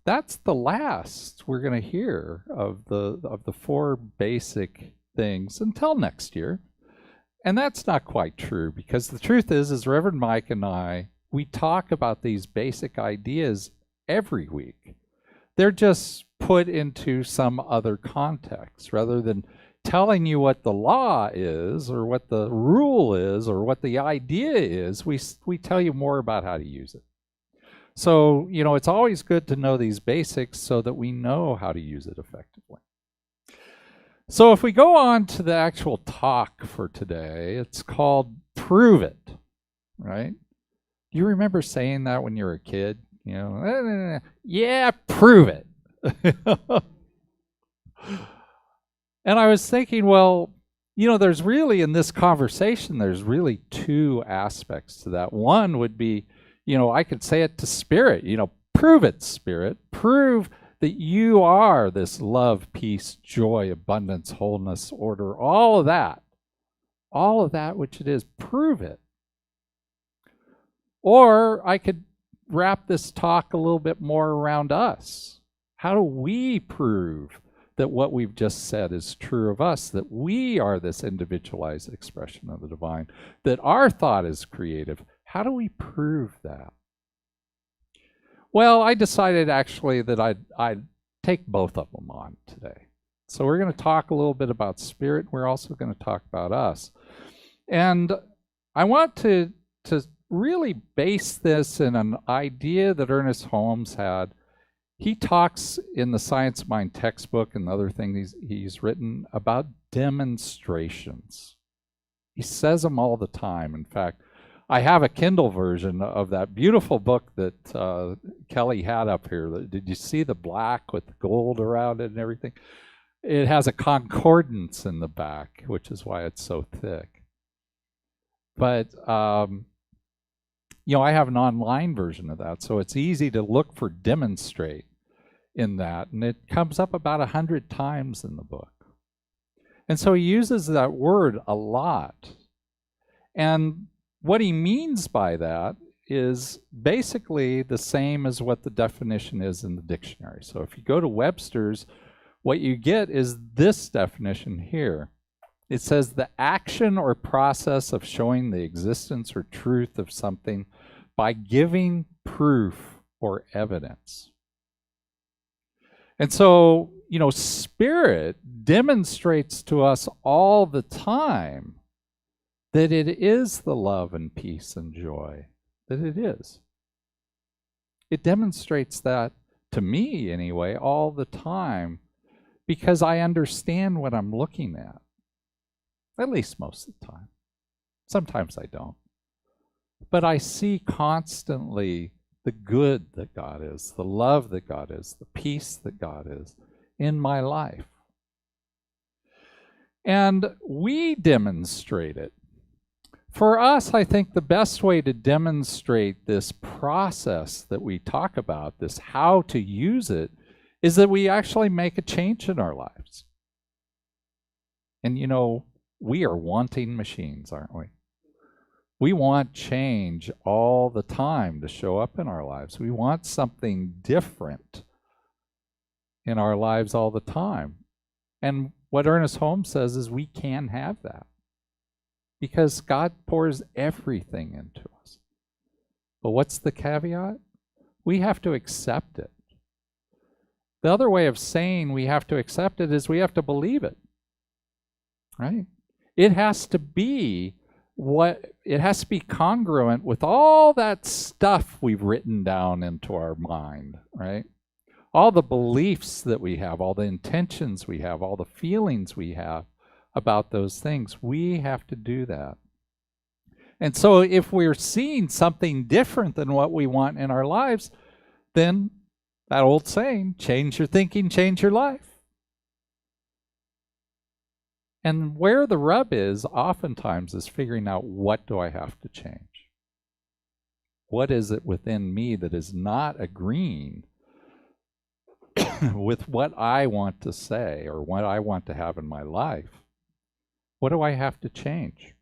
that's the last we're going to hear of the four basic things until next year. And that's not quite true, because the truth is Reverend Mike and I, we talk about these basic ideas every week. They're just put into some other context rather than telling you what the law is or what the rule is or what the idea is. We tell you more about how to use it. So, it's always good to know these basics so that we know how to use it effectively. So if we go on to the actual talk for today, it's called Prove It, right? Do you remember saying that when you were a kid? Yeah, prove it. And I was thinking, well, there's really, in this conversation, there's really two aspects to that. One would be, I could say it to Spirit, prove it, Spirit. Prove that you are this love, peace, joy, abundance, wholeness, order, all of that which it is. Prove it. Or I could wrap this talk a little bit more around us. How do we prove that what we've just said is true of us, that we are this individualized expression of the divine, that our thought is creative? How do we prove that? Well, I decided actually that I'd take both of them on today. So we're going to talk a little bit about Spirit. We're also going to talk about us. And I want to really base this in an idea that Ernest Holmes had. he talks in the Science Mind textbook and other things he's written about demonstrations. He says them all the time. In fact, I have a Kindle version of that beautiful book that Kelly had up here. Did you see the black with the gold around it and everything? It has a concordance in the back, which is why it's so thick. But, you know, I have an online version of that, so it's easy to look for demonstrate in that, and it comes up about 100 times in the book. And so he uses that word a lot. And what he means by that is basically the same as what the definition is in the dictionary. So if you go to Webster's, what you get is this definition here. It says the action or process of showing the existence or truth of something by giving proof or evidence. And so, you know, Spirit demonstrates to us all the time that it is the love and peace and joy that it is. It demonstrates that to me anyway all the time because I understand what I'm looking at least most of the time. Sometimes I don't. But I see constantly the good that God is, the love that God is, the peace that God is in my life. And we demonstrate it. For us, I think the best way to demonstrate this process that we talk about, this how to use it, is that we actually make a change in our lives. And you know, we are wanting machines, aren't we? We want change all the time to show up in our lives. We want something different in our lives all the time. And what Ernest Holmes says is we can have that because God pours everything into us. But what's the caveat? We have to accept it. The other way of saying we have to accept it is we have to believe it, right? It has to be congruent with all that stuff we've written down into our mind, right? All the beliefs that we have, all the intentions we have, all the feelings we have about those things. We have to do that. And so if we're seeing something different than what we want in our lives, then that old saying, change your thinking, change your life. And where the rub is oftentimes is figuring out, what do I have to change? What is it within me that is not agreeing with what I want to say or what I want to have in my life? What do I have to change?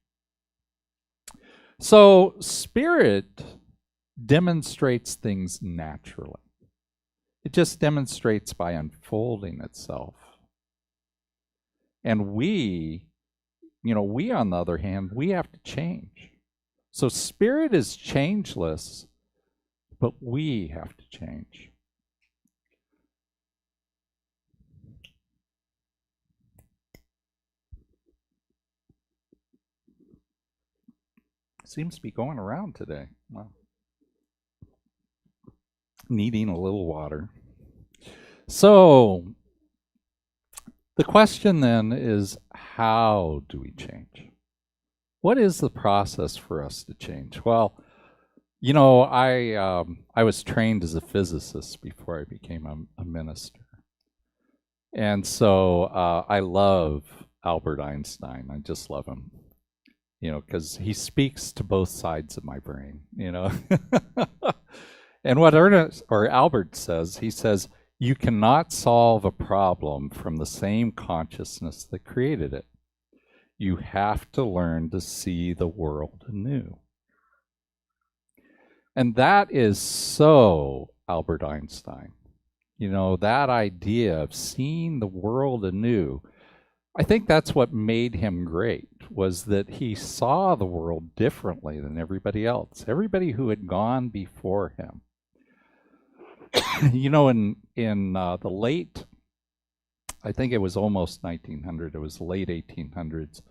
So Spirit demonstrates things naturally. It just demonstrates by unfolding itself. And we on the other hand, we have to change. So Spirit is changeless, but we have to change. Seems to be going around today. Wow. Needing a little water. So, the question then is, how do we change? What is the process for us to change? Well, you know, I was trained as a physicist before I became a minister. And so I love Albert Einstein. I just love him, you know, because he speaks to both sides of my brain, you know. And what Albert says, he says, you cannot solve a problem from the same consciousness that created it. You have to learn to see the world anew. And that is so Albert Einstein. You know, that idea of seeing the world anew, I think that's what made him great, was that he saw the world differently than everybody else, everybody who had gone before him. You know, in the late, I think it was almost 1900, it was late 1800s,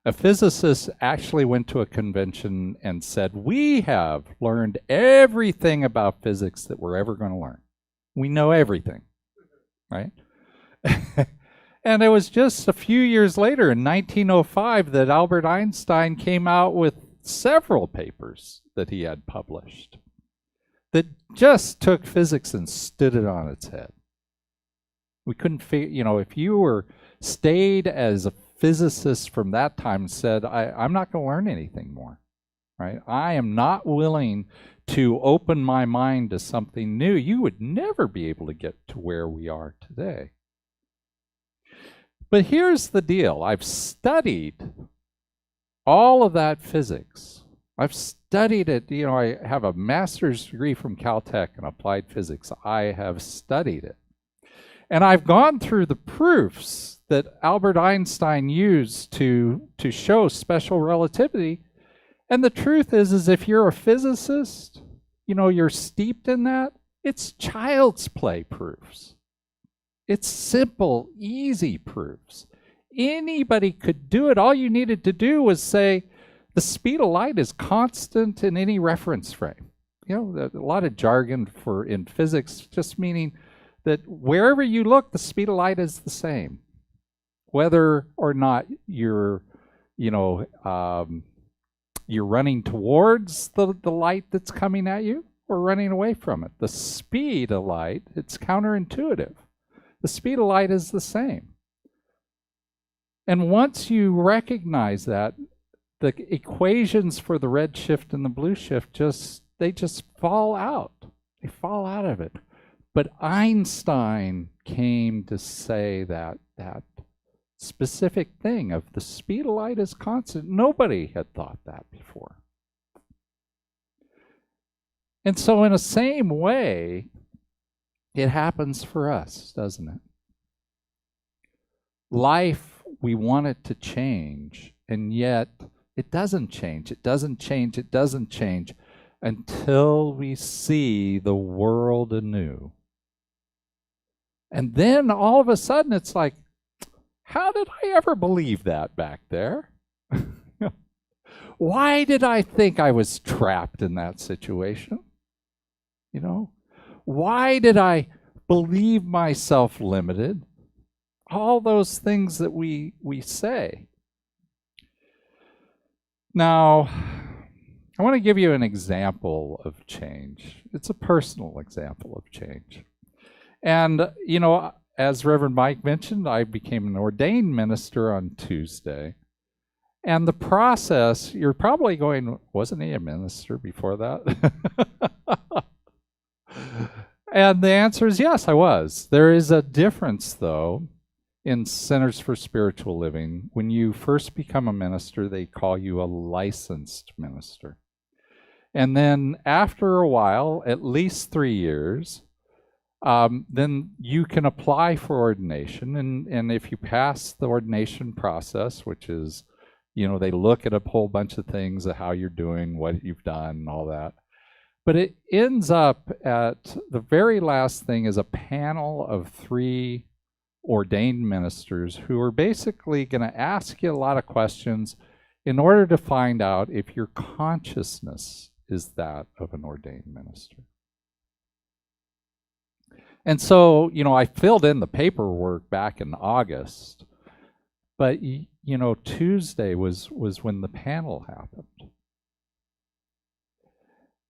a physicist actually went to a convention and said, we have learned everything about physics that we're ever going to learn. We know everything, right? And it was just a few years later, in 1905, that Albert Einstein came out with several papers that he had published that just took physics and stood it on its head. We couldn't figure, if you were stayed as a physicist from that time and said, I'm not going to learn anything more, right? I am not willing to open my mind to something new, you would never be able to get to where we are today. But here's the deal. I've studied all of that physics. I've studied it. I have a master's degree from Caltech in applied physics. I have studied it. And I've gone through the proofs that Albert Einstein used to show special relativity. And the truth is if you're a physicist, you're steeped in that, it's child's play proofs. It's simple, easy proofs. Anybody could do it. All you needed to do was say, the speed of light is constant in any reference frame. A lot of jargon in physics, just meaning that wherever you look, the speed of light is the same. Whether or not you're running towards the light that's coming at you or running away from it. The speed of light, it's counterintuitive. The speed of light is the same. And once you recognize that, the equations for the red shift and the blue shift just fall out. They fall out of it. But Einstein came to say that specific thing of the speed of light is constant. Nobody had thought that before. And so in the same way, it happens for us, doesn't it? Life, we want it to change, and yet it doesn't change. It doesn't change. It doesn't change until we see the world anew. And then all of a sudden it's like, how did I ever believe that back there? Why did I think I was trapped in that situation? Why did I believe myself limited? All those things that we say. Now, I want to give you an example of change. It's a personal example of change. And, as Reverend Mike mentioned, I became an ordained minister on Tuesday. And the process, you're probably going, wasn't he a minister before that? And the answer is yes, I was. There is a difference, though, in Centers for Spiritual Living. When you first become a minister, they call you a licensed minister. And then after a while, at least 3 years, then you can apply for ordination. And if you pass the ordination process, which is, they look at a whole bunch of things of how you're doing, what you've done, and all that. But it ends up at the very last thing is a panel of 3 ordained ministers who are basically going to ask you a lot of questions in order to find out if your consciousness is that of an ordained minister. And so, I filled in the paperwork back in August, but, Tuesday was when the panel happened.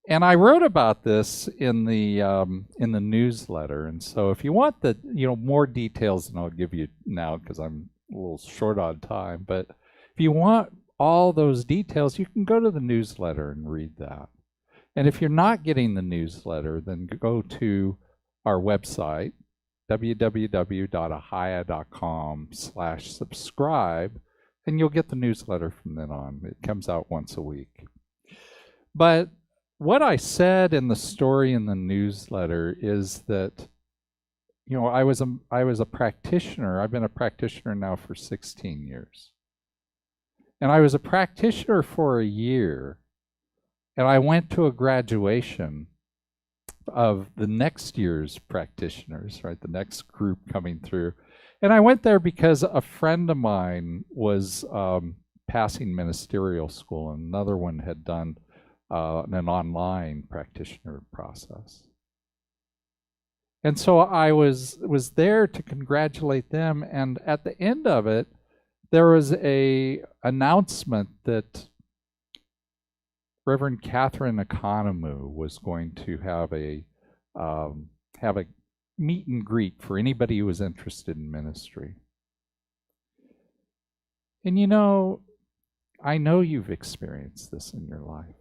And I wrote about this in the newsletter. And so if you want the more details than I'll give you now because I'm a little short on time, but if you want all those details, you can go to the newsletter and read that. And if you're not getting the newsletter, then go to our website, www.ahiah.com/subscribe, and you'll get the newsletter from then on. It comes out once a week. But what I said in the story in the newsletter is that, I was a practitioner. I've been a practitioner now for 16 years. And I was a practitioner for a year, and I went to a graduation of the next year's practitioners, right? The next group coming through. And I went there because a friend of mine was passing ministerial school, and another one had done an online practitioner process. And so I was there to congratulate them, and at the end of it, there was a announcement that Reverend Catherine Economou was going to have a meet and greet for anybody who was interested in ministry. And you know, I know you've experienced this in your life.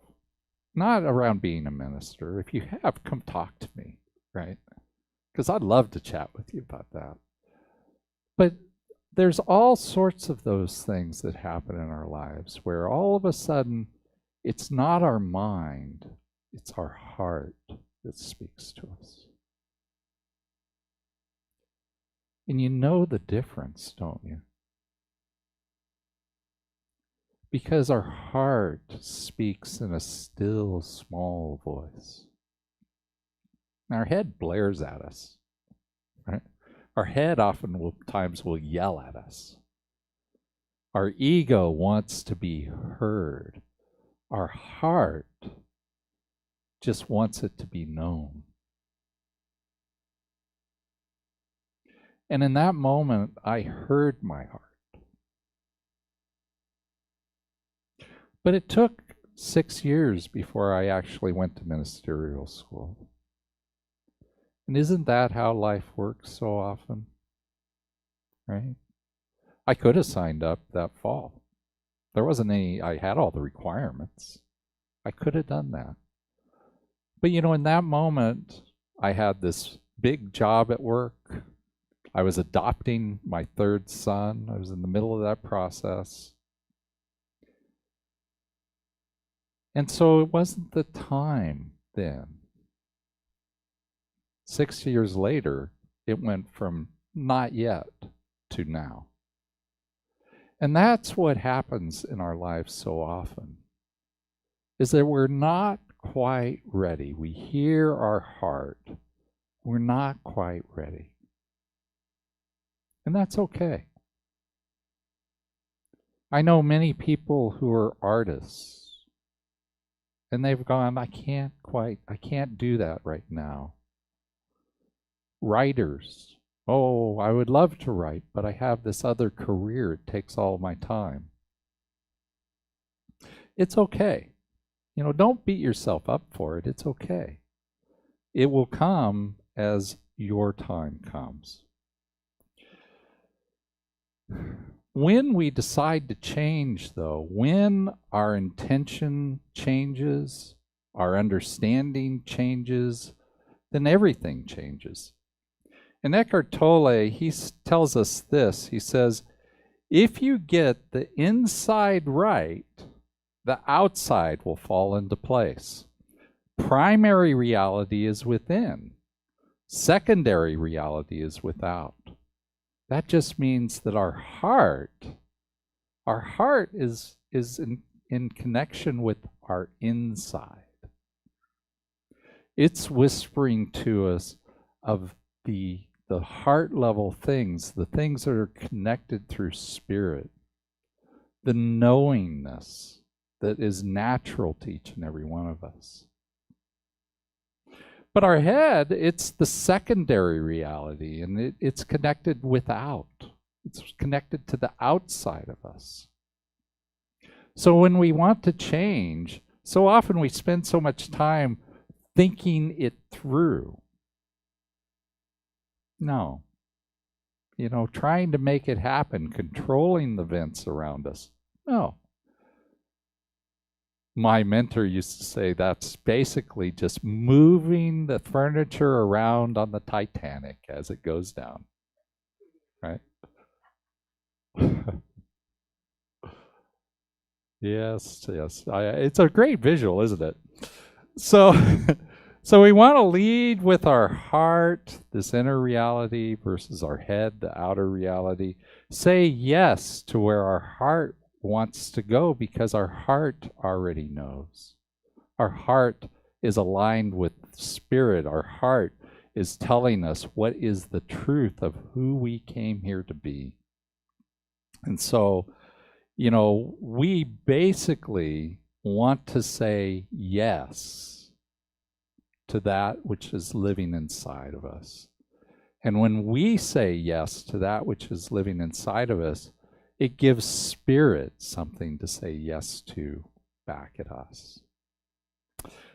Not around being a minister. If you have, come talk to me, right? Because I'd love to chat with you about that. But there's all sorts of those things that happen in our lives where all of a sudden it's not our mind, it's our heart that speaks to us. And you know the difference, don't you? Because our heart speaks in a still, small voice. Our head blares at us, right? Our head times will yell at us. Our ego wants to be heard. Our heart just wants it to be known. And in that moment, I heard my heart. But it took 6 years before I actually went to ministerial school. And isn't that how life works so often? Right? I could have signed up that fall. There wasn't any, I had all the requirements. I could have done that. But you know, in that moment, I had this big job at work. I was adopting my third son. I was in the middle of that process. And so it wasn't the time then. 6 years later, it went from not yet to now. And that's what happens in our lives so often, is that we're not quite ready. We hear our heart. We're not quite ready. And that's okay. I know many people who are artists, and they've gone, I can't do that right now. Writers, oh, I would love to write, but I have this other career. It takes all my time. It's okay. You know, don't beat yourself up for it. It's okay. It will come as your time comes. When we decide to change, though, when our intention changes, our understanding changes, then everything changes. And Eckhart Tolle, he tells us this. He says, if you get the inside right, the outside will fall into place. Primary reality is within. Secondary reality is without. That just means that our heart is in connection with our inside. It's whispering to us of the heart level things, the things that are connected through spirit, the knowingness that is natural to each and every one of us. But our head, it's the secondary reality, and it's connected without. It's connected to the outside of us. So when we want to change, so often we spend so much time thinking it through. No. You know, trying to make it happen, controlling the events around us. No. My mentor used to say that's basically just moving the furniture around on the Titanic as it goes down, right? Yes. It's a great visual, isn't it? So we want to lead with our heart, this inner reality, versus our head, the outer reality. Say yes to where our heart wants to go, because our heart already knows. Our heart is aligned with spirit. Our heart is telling us what is the truth of who we came here to be. And so, you know, we basically want to say yes to that which is living inside of us. And when we say yes to that which is living inside of us, it gives spirit something to say yes to back at us.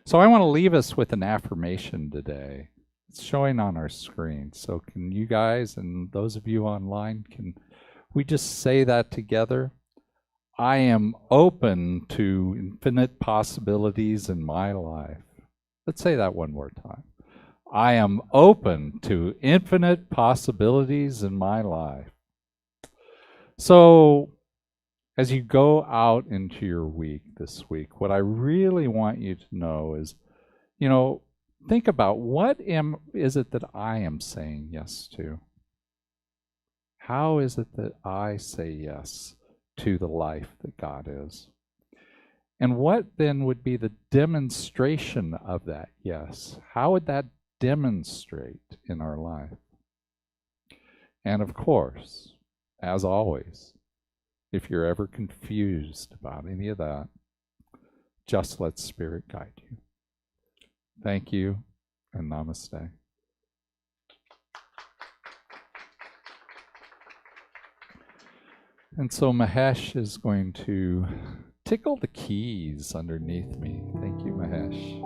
So I want to leave us with an affirmation today. It's showing on our screen. So can you guys and those of you online, can we just say that together? I am open to infinite possibilities in my life. Let's say that one more time. I am open to infinite possibilities in my life. So as you go out into your week this week, what I really want you to know is, think about what is it that I am saying yes to? How is it that I say yes to the life that God is? And what then would be the demonstration of that yes? How would that demonstrate in our life? And of course, as always, if you're ever confused about any of that, just let Spirit guide you. Thank you, and namaste. And so Mahesh is going to tickle the keys underneath me. Thank you, Mahesh.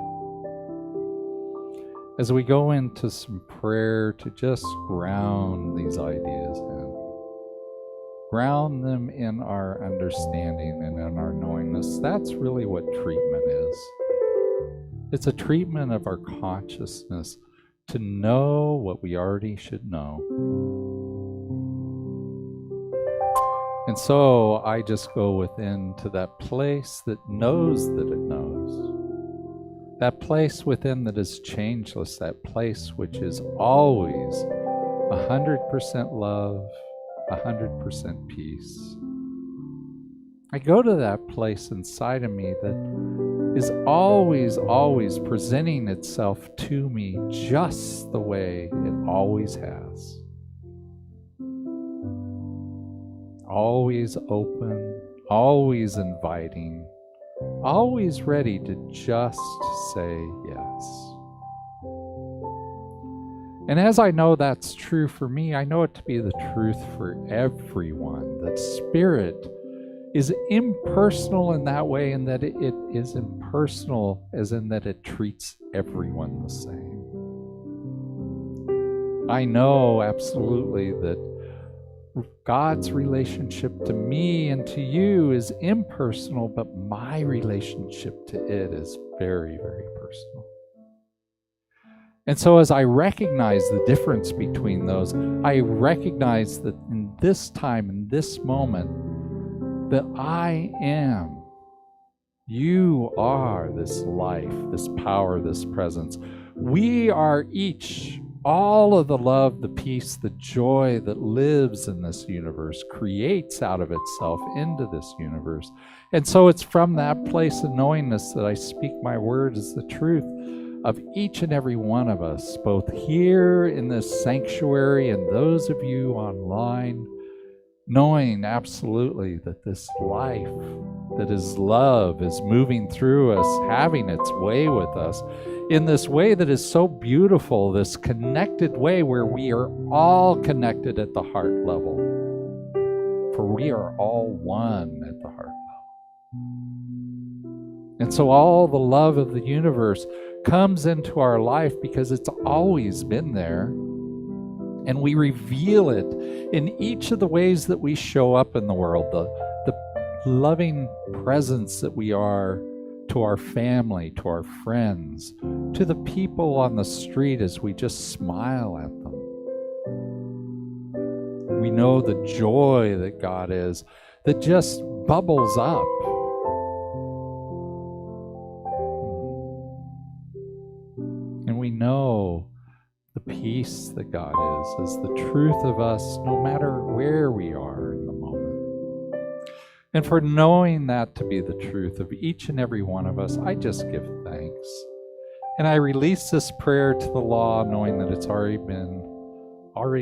As we go into some prayer to just ground these ideas in, ground them in our understanding and in our knowingness. That's really what treatment is. It's a treatment of our consciousness to know what we already should know. And so I just go within to that place that knows that it knows. That place within that is changeless, that place which is always 100% love, 100% peace. I go to that place inside of me that is always, always presenting itself to me just the way it always has. Always open, always inviting, always ready to just say yes. And as I know that's true for me, I know it to be the truth for everyone, that Spirit is impersonal in that way, and that it is impersonal as in that it treats everyone the same. I know absolutely that God's relationship to me and to you is impersonal, but my relationship to it is very, very personal. And so as I recognize the difference between those, I recognize that in this time, in this moment, that I am, you are this life, this power, this presence. We are each all of the love, the peace, the joy that lives in this universe, creates out of itself into this universe. And so it's from that place of knowingness that I speak my word as the truth of each and every one of us, both here in this sanctuary and those of you online, knowing absolutely that this life that is love is moving through us, having its way with us in this way that is so beautiful, this connected way where we are all connected at the heart level. For we are all one at the heart level. And so all the love of the universe comes into our life because it's always been there. And we reveal it in each of the ways that we show up in the world, the loving presence that we are to our family, to our friends, to the people on the street as we just smile at them. We know the joy that God is, that just bubbles up. And we know the peace that God is the truth of us no matter where we are in the moment. And for knowing that to be the truth of each and every one of us, I just give thanks. And I release this prayer to the law, knowing that it's already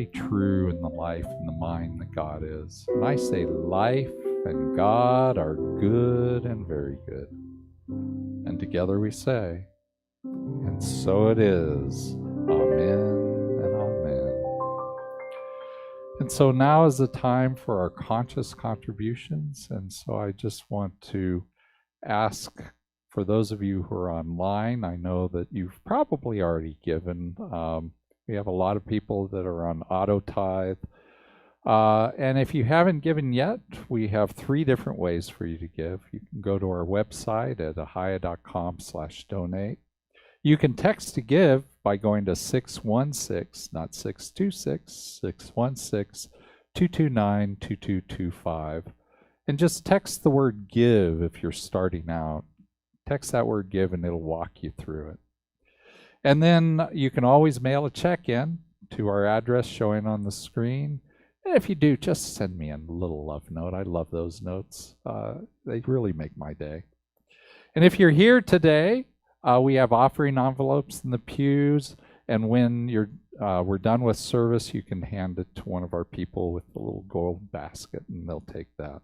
true in the life and the mind that God is. And I say life and God are good and very good. And together we say, and so it is. Amen and amen. And so now is the time for our conscious contributions. And so I just want to ask, for those of you who are online, I know that you've probably already given. We have a lot of people that are on auto tithe. And if you haven't given yet, we have 3 different ways for you to give. You can go to our website at ahiah.com/donate. You can text to give by going to 616, not 626, 616-229-2225. And just text the word give if you're starting out. Text that word give and it'll walk you through it. And then you can always mail a check in to our address showing on the screen. And if you do, just send me a little love note. I love those notes. They really make my day. And if you're here today, we have offering envelopes in the pews. And when we're done with service, you can hand it to one of our people with the little gold basket, and they'll take that.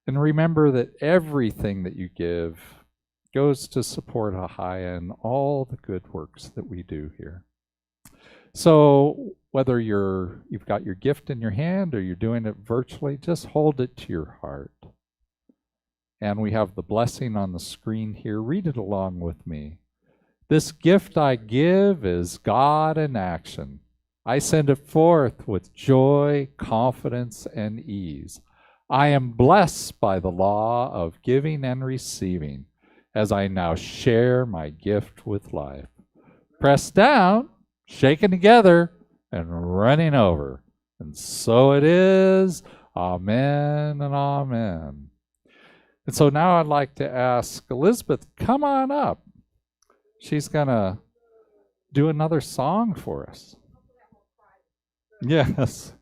And remember that everything that you give goes to support Ahiah and all the good works that we do here. So whether you've got your gift in your hand or you're doing it virtually, just hold it to your heart. And we have the blessing on the screen here. Read it along with me. This gift I give is God in action. I send it forth with joy, confidence, and ease. I am blessed by the law of giving and receiving, as I now share my gift with life. Pressed down, shaken together, and running over. And so it is. Amen and amen. And so now I'd like to ask Elizabeth, come on up. She's going to do another song for us. Yes.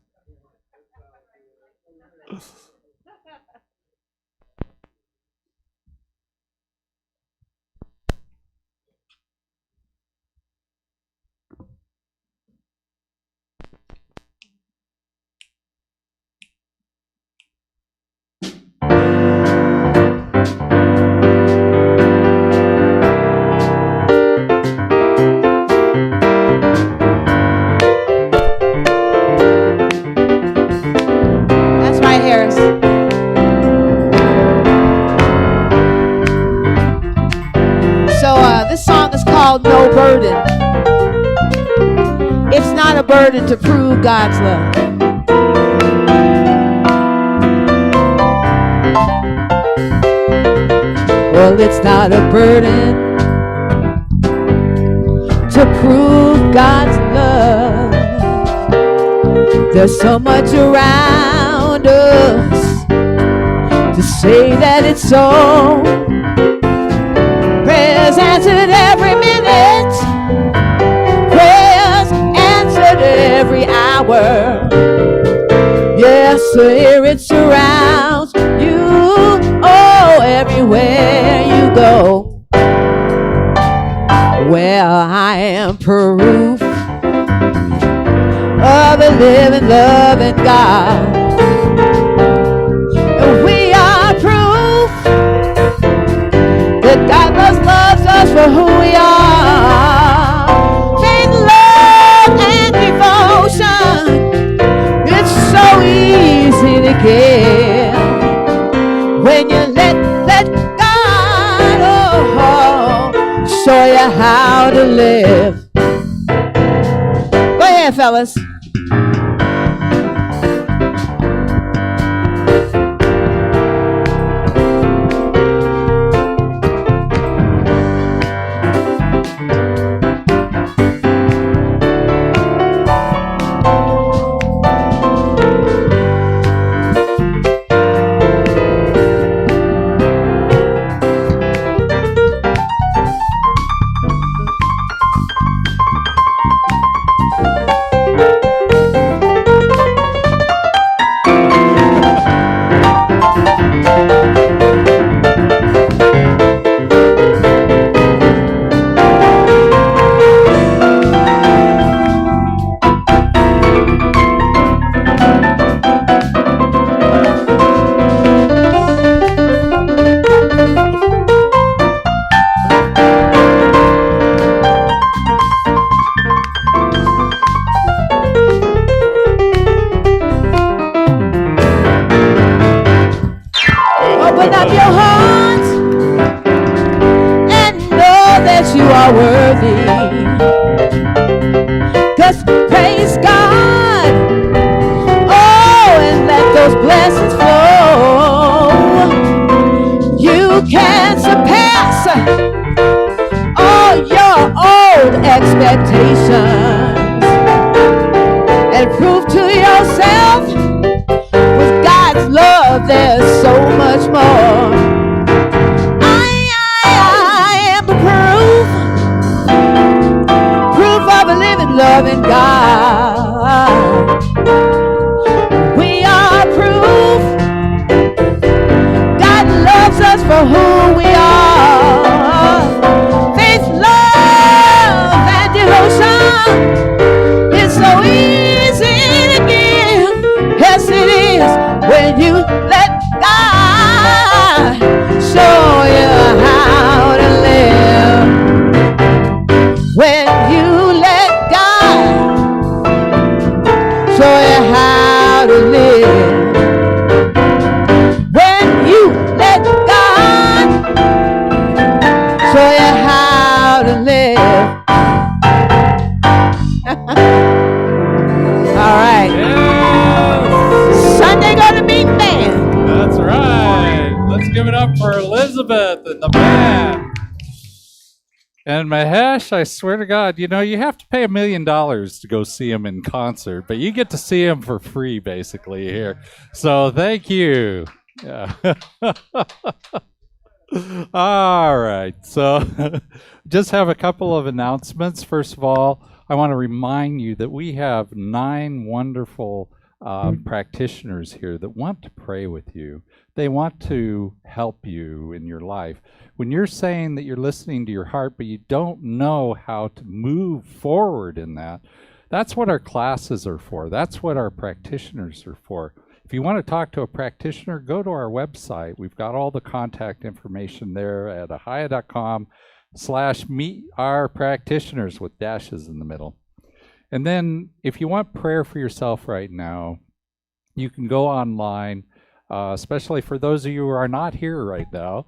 This song is called No Burden. It's not a burden to prove God's love. Well, it's not a burden to prove God's love. There's so much around us to say that it's so. Prayers answered every minute, prayers answered every hour. Yes, sir, it surrounds you, oh, everywhere you go. Well, I am proof of a living, loving God. We are proof that God loves us for who we are. Faith, love, and devotion, it's so easy to give when you let God show you how to live. Go ahead, fellas. Open up your heart and know that you are worthy. 'Cause praise God, oh, and let those blessings flow. You can surpass all your old expectations and prove to yourself with God's love there's so much more. I am the proof of a living, loving God. We are proof God loves us for who we are. Faith, love, and devotion. It's so easy to give. Yes, it is when you let God show you how to live. When you let God show you how to live. When you let God show you how to live. All right. Yes. Sunday gonna be band. That's right. Let's give it up for Elizabeth and the band. And Mahesh, I swear to God, you know, you have to pay $1 million to go see him in concert, but you get to see him for free basically here. So thank you. Yeah. All right. So just have a couple of announcements. First of all, I want to remind you that we have 9 wonderful practitioners here that want to pray with you. They want to help you in your life. When you're saying that you're listening to your heart, but you don't know how to move forward in that, that's what our classes are for. That's what our practitioners are for. If you want to talk to a practitioner, go to our website. We've got all the contact information there at ahiah.com/meetourpractitioners with dashes in the middle. And then if you want prayer for yourself right now, you can go online, especially for those of you who are not here right now.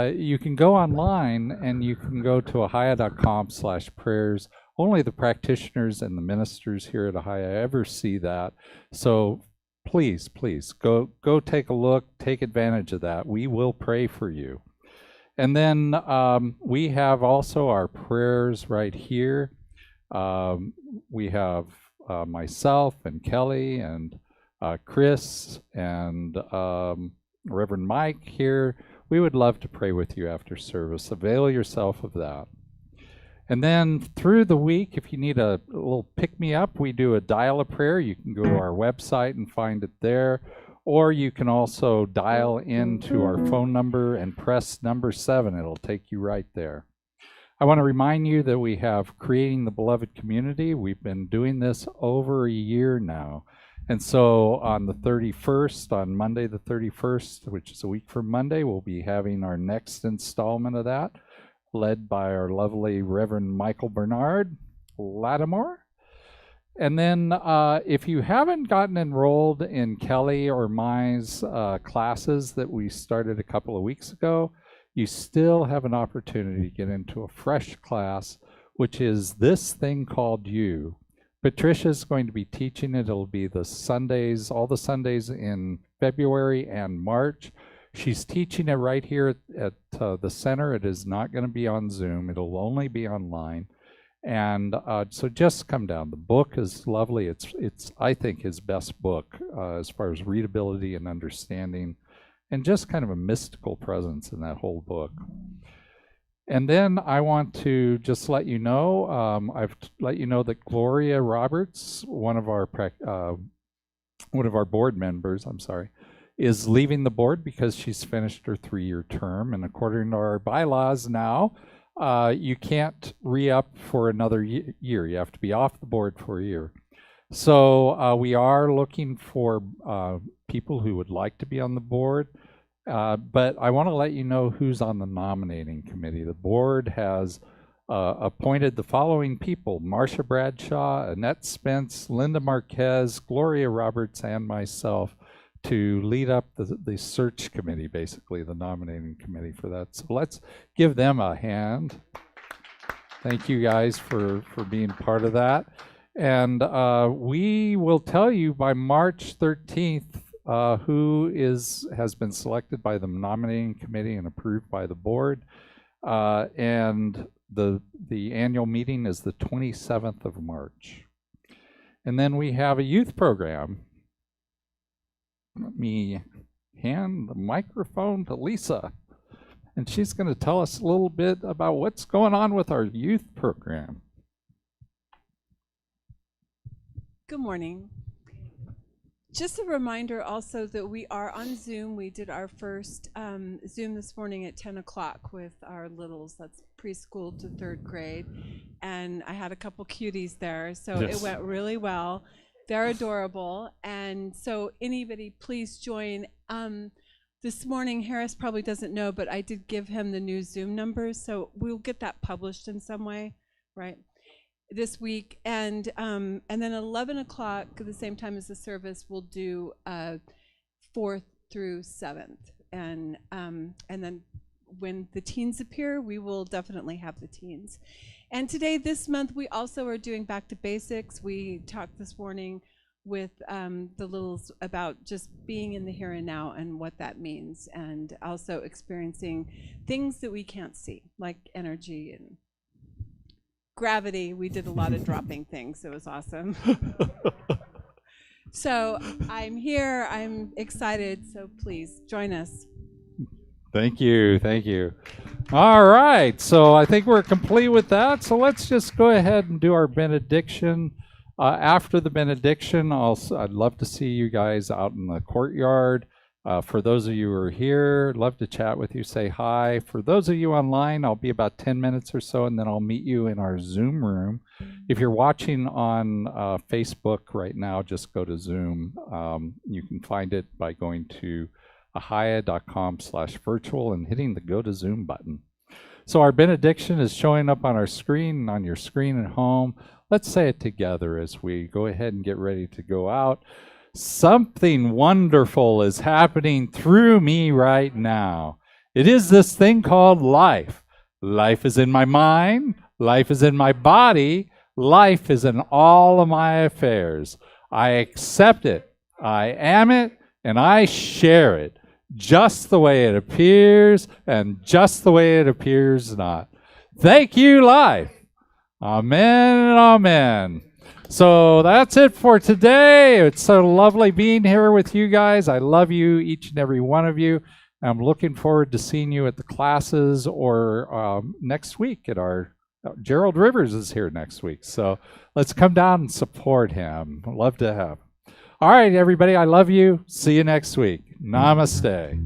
You can go online and you can go to ahiah.com/prayers. Only the practitioners and the ministers here at Ahiah ever see that. So please go take a look, take advantage of that. We will pray for you. And then we have also our prayers right here. We have myself and Kelly and Chris and Reverend Mike here. We would love to pray with you after service. Avail yourself of that. And then through the week, if you need a little pick-me-up, we do a dial-a-prayer. You can go to our website and find it there. Or you can also dial into our phone number and press number 7. It'll take you right there. I want to remind you that we have Creating the Beloved Community. We've been doing this over a year now. And so on the 31st, on Monday the 31st, which is a week from Monday, we'll be having our next installment of that, led by our lovely Reverend Michael Bernard Lattimore. And then if you haven't gotten enrolled in Kelly or Mai's classes that we started a couple of weeks ago, you still have an opportunity to get into a fresh class, which is this thing called You. Patricia's going to be teaching it. It'll be the Sundays, all the Sundays in February and March. She's teaching it right here at the center. It is not going to be on Zoom. It'll only be online. And so just come down. The book is lovely. It's I think his best book as far as readability and understanding, and just kind of a mystical presence in that whole book. And then I want to just let you know, I've let you know that Gloria Roberts, one of our board members, is leaving the board because she's finished her 3-year term. And according to our bylaws now, you can't re-up for another year. You have to be off the board for a year. So we are looking for people who would like to be on the board. But I want to let you know who's on the nominating committee. The board has appointed the following people: Marcia Bradshaw, Annette Spence, Linda Marquez, Gloria Roberts, and myself to lead up the search committee, basically the nominating committee for that. So let's give them a hand. Thank you guys for being part of that. And we will tell you by March 13th who has been selected by the nominating committee and approved by the board. And the annual meeting is the 27th of March. And then we have a youth program. Let me hand the microphone to Lisa, and she's going to tell us a little bit about what's going on with our youth program. Good morning. Just a reminder also that we are on Zoom. We did our first Zoom this morning at 10 o'clock with our littles. That's preschool to 3rd grade. And I had a couple cuties there, so Yes. It went really well. They're adorable. And so anybody please join. This morning, Harris probably doesn't know, but I did give him the new Zoom numbers, so we'll get that published in some way, right, this week. And then 11 o'clock, at the same time as the service, we'll do 4th through 7th. And then when the teens appear, we will definitely have the teens. And today, this month, we also are doing Back to Basics. We talked this morning with the littles about just being in the here and now and what that means, and also experiencing things that we can't see, like energy and gravity. We did a lot of dropping things. It was awesome. So I'm here. I'm excited. So please join us. Thank you. Thank you. All right. So I think we're complete with that. So let's just go ahead and do our benediction. After the benediction, I'd love to see you guys out in the courtyard. For those of you who are here, love to chat with you, say hi. For those of you online, I'll be about 10 minutes or so, and then I'll meet you in our Zoom room. If you're watching on Facebook right now, just go to Zoom. You can find it by going to ahiah.com/virtual and hitting the Go to Zoom button. So our benediction is showing up on our screen, on your screen at home. Let's say it together as we go ahead and get ready to go out. Something wonderful is happening through me right now. It is this thing called life. Life is in my mind. Life is in my body. Life is in all of my affairs. I accept it. I am it, and I share it just the way it appears and just the way it appears not. Thank you, life. Amen and amen. So that's it for today. It's so lovely being here with you guys. I love you, each and every one of you. I'm looking forward to seeing you at the classes or next week at our Gerald Rivers is here next week. So let's come down and support him. I'd love to have him. All right, everybody, I love you. See you next week. Namaste.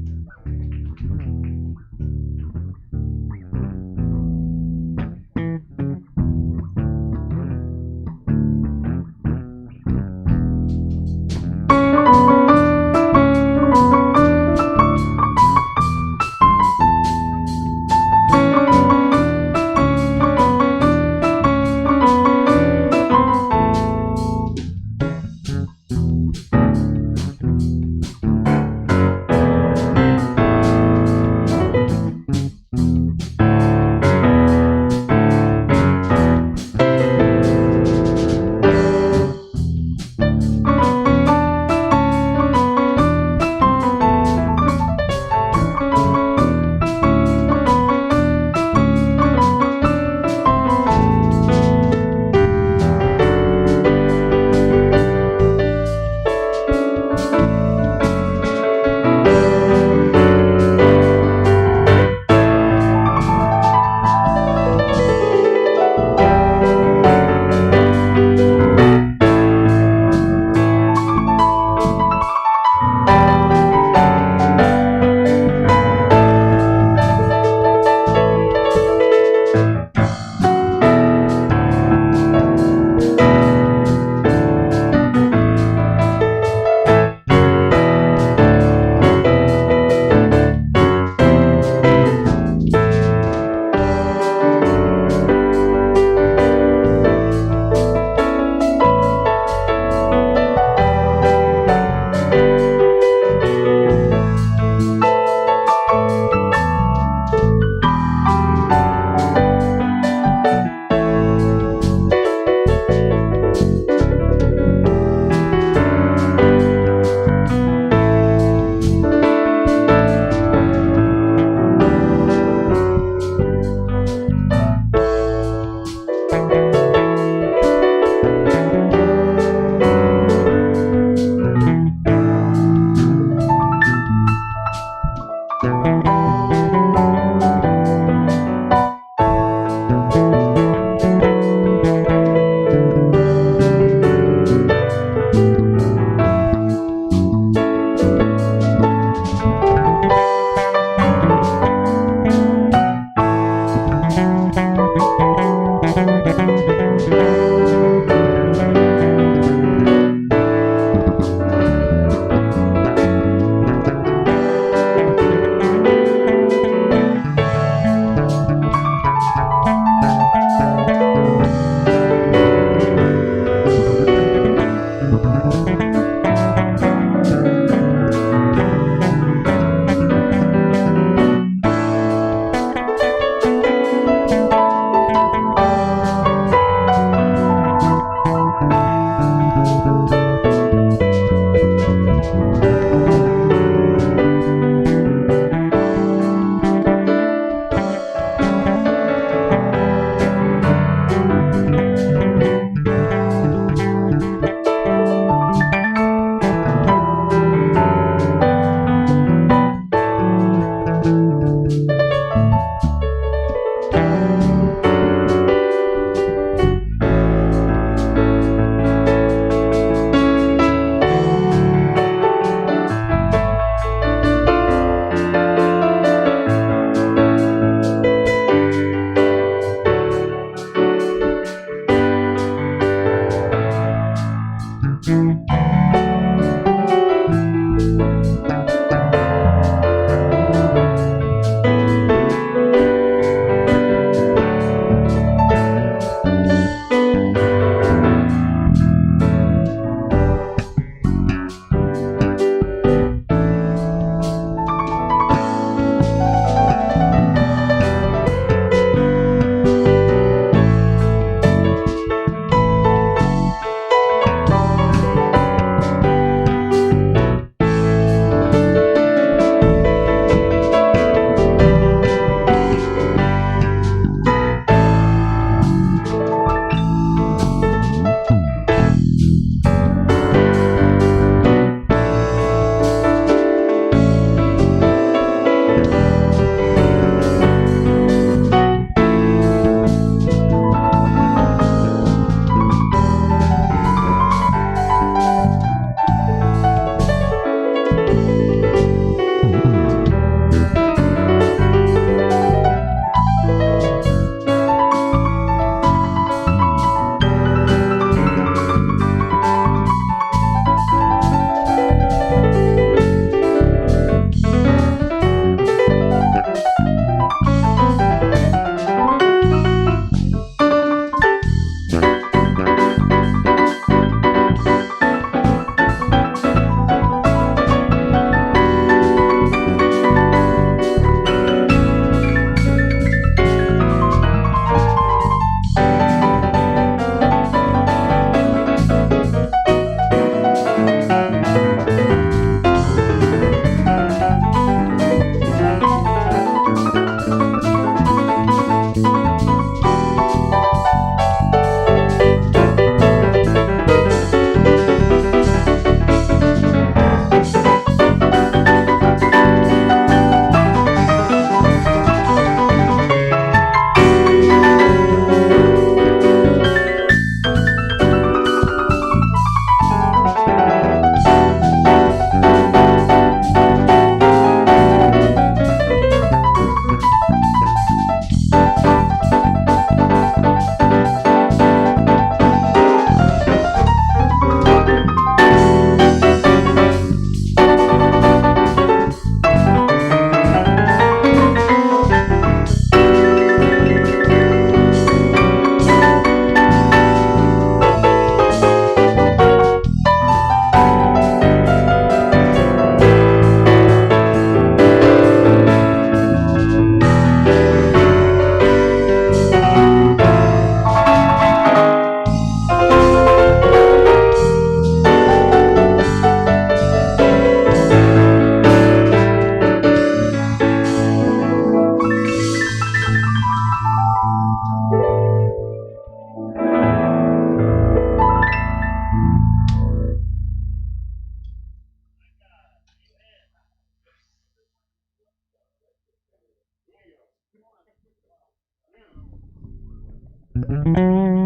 you.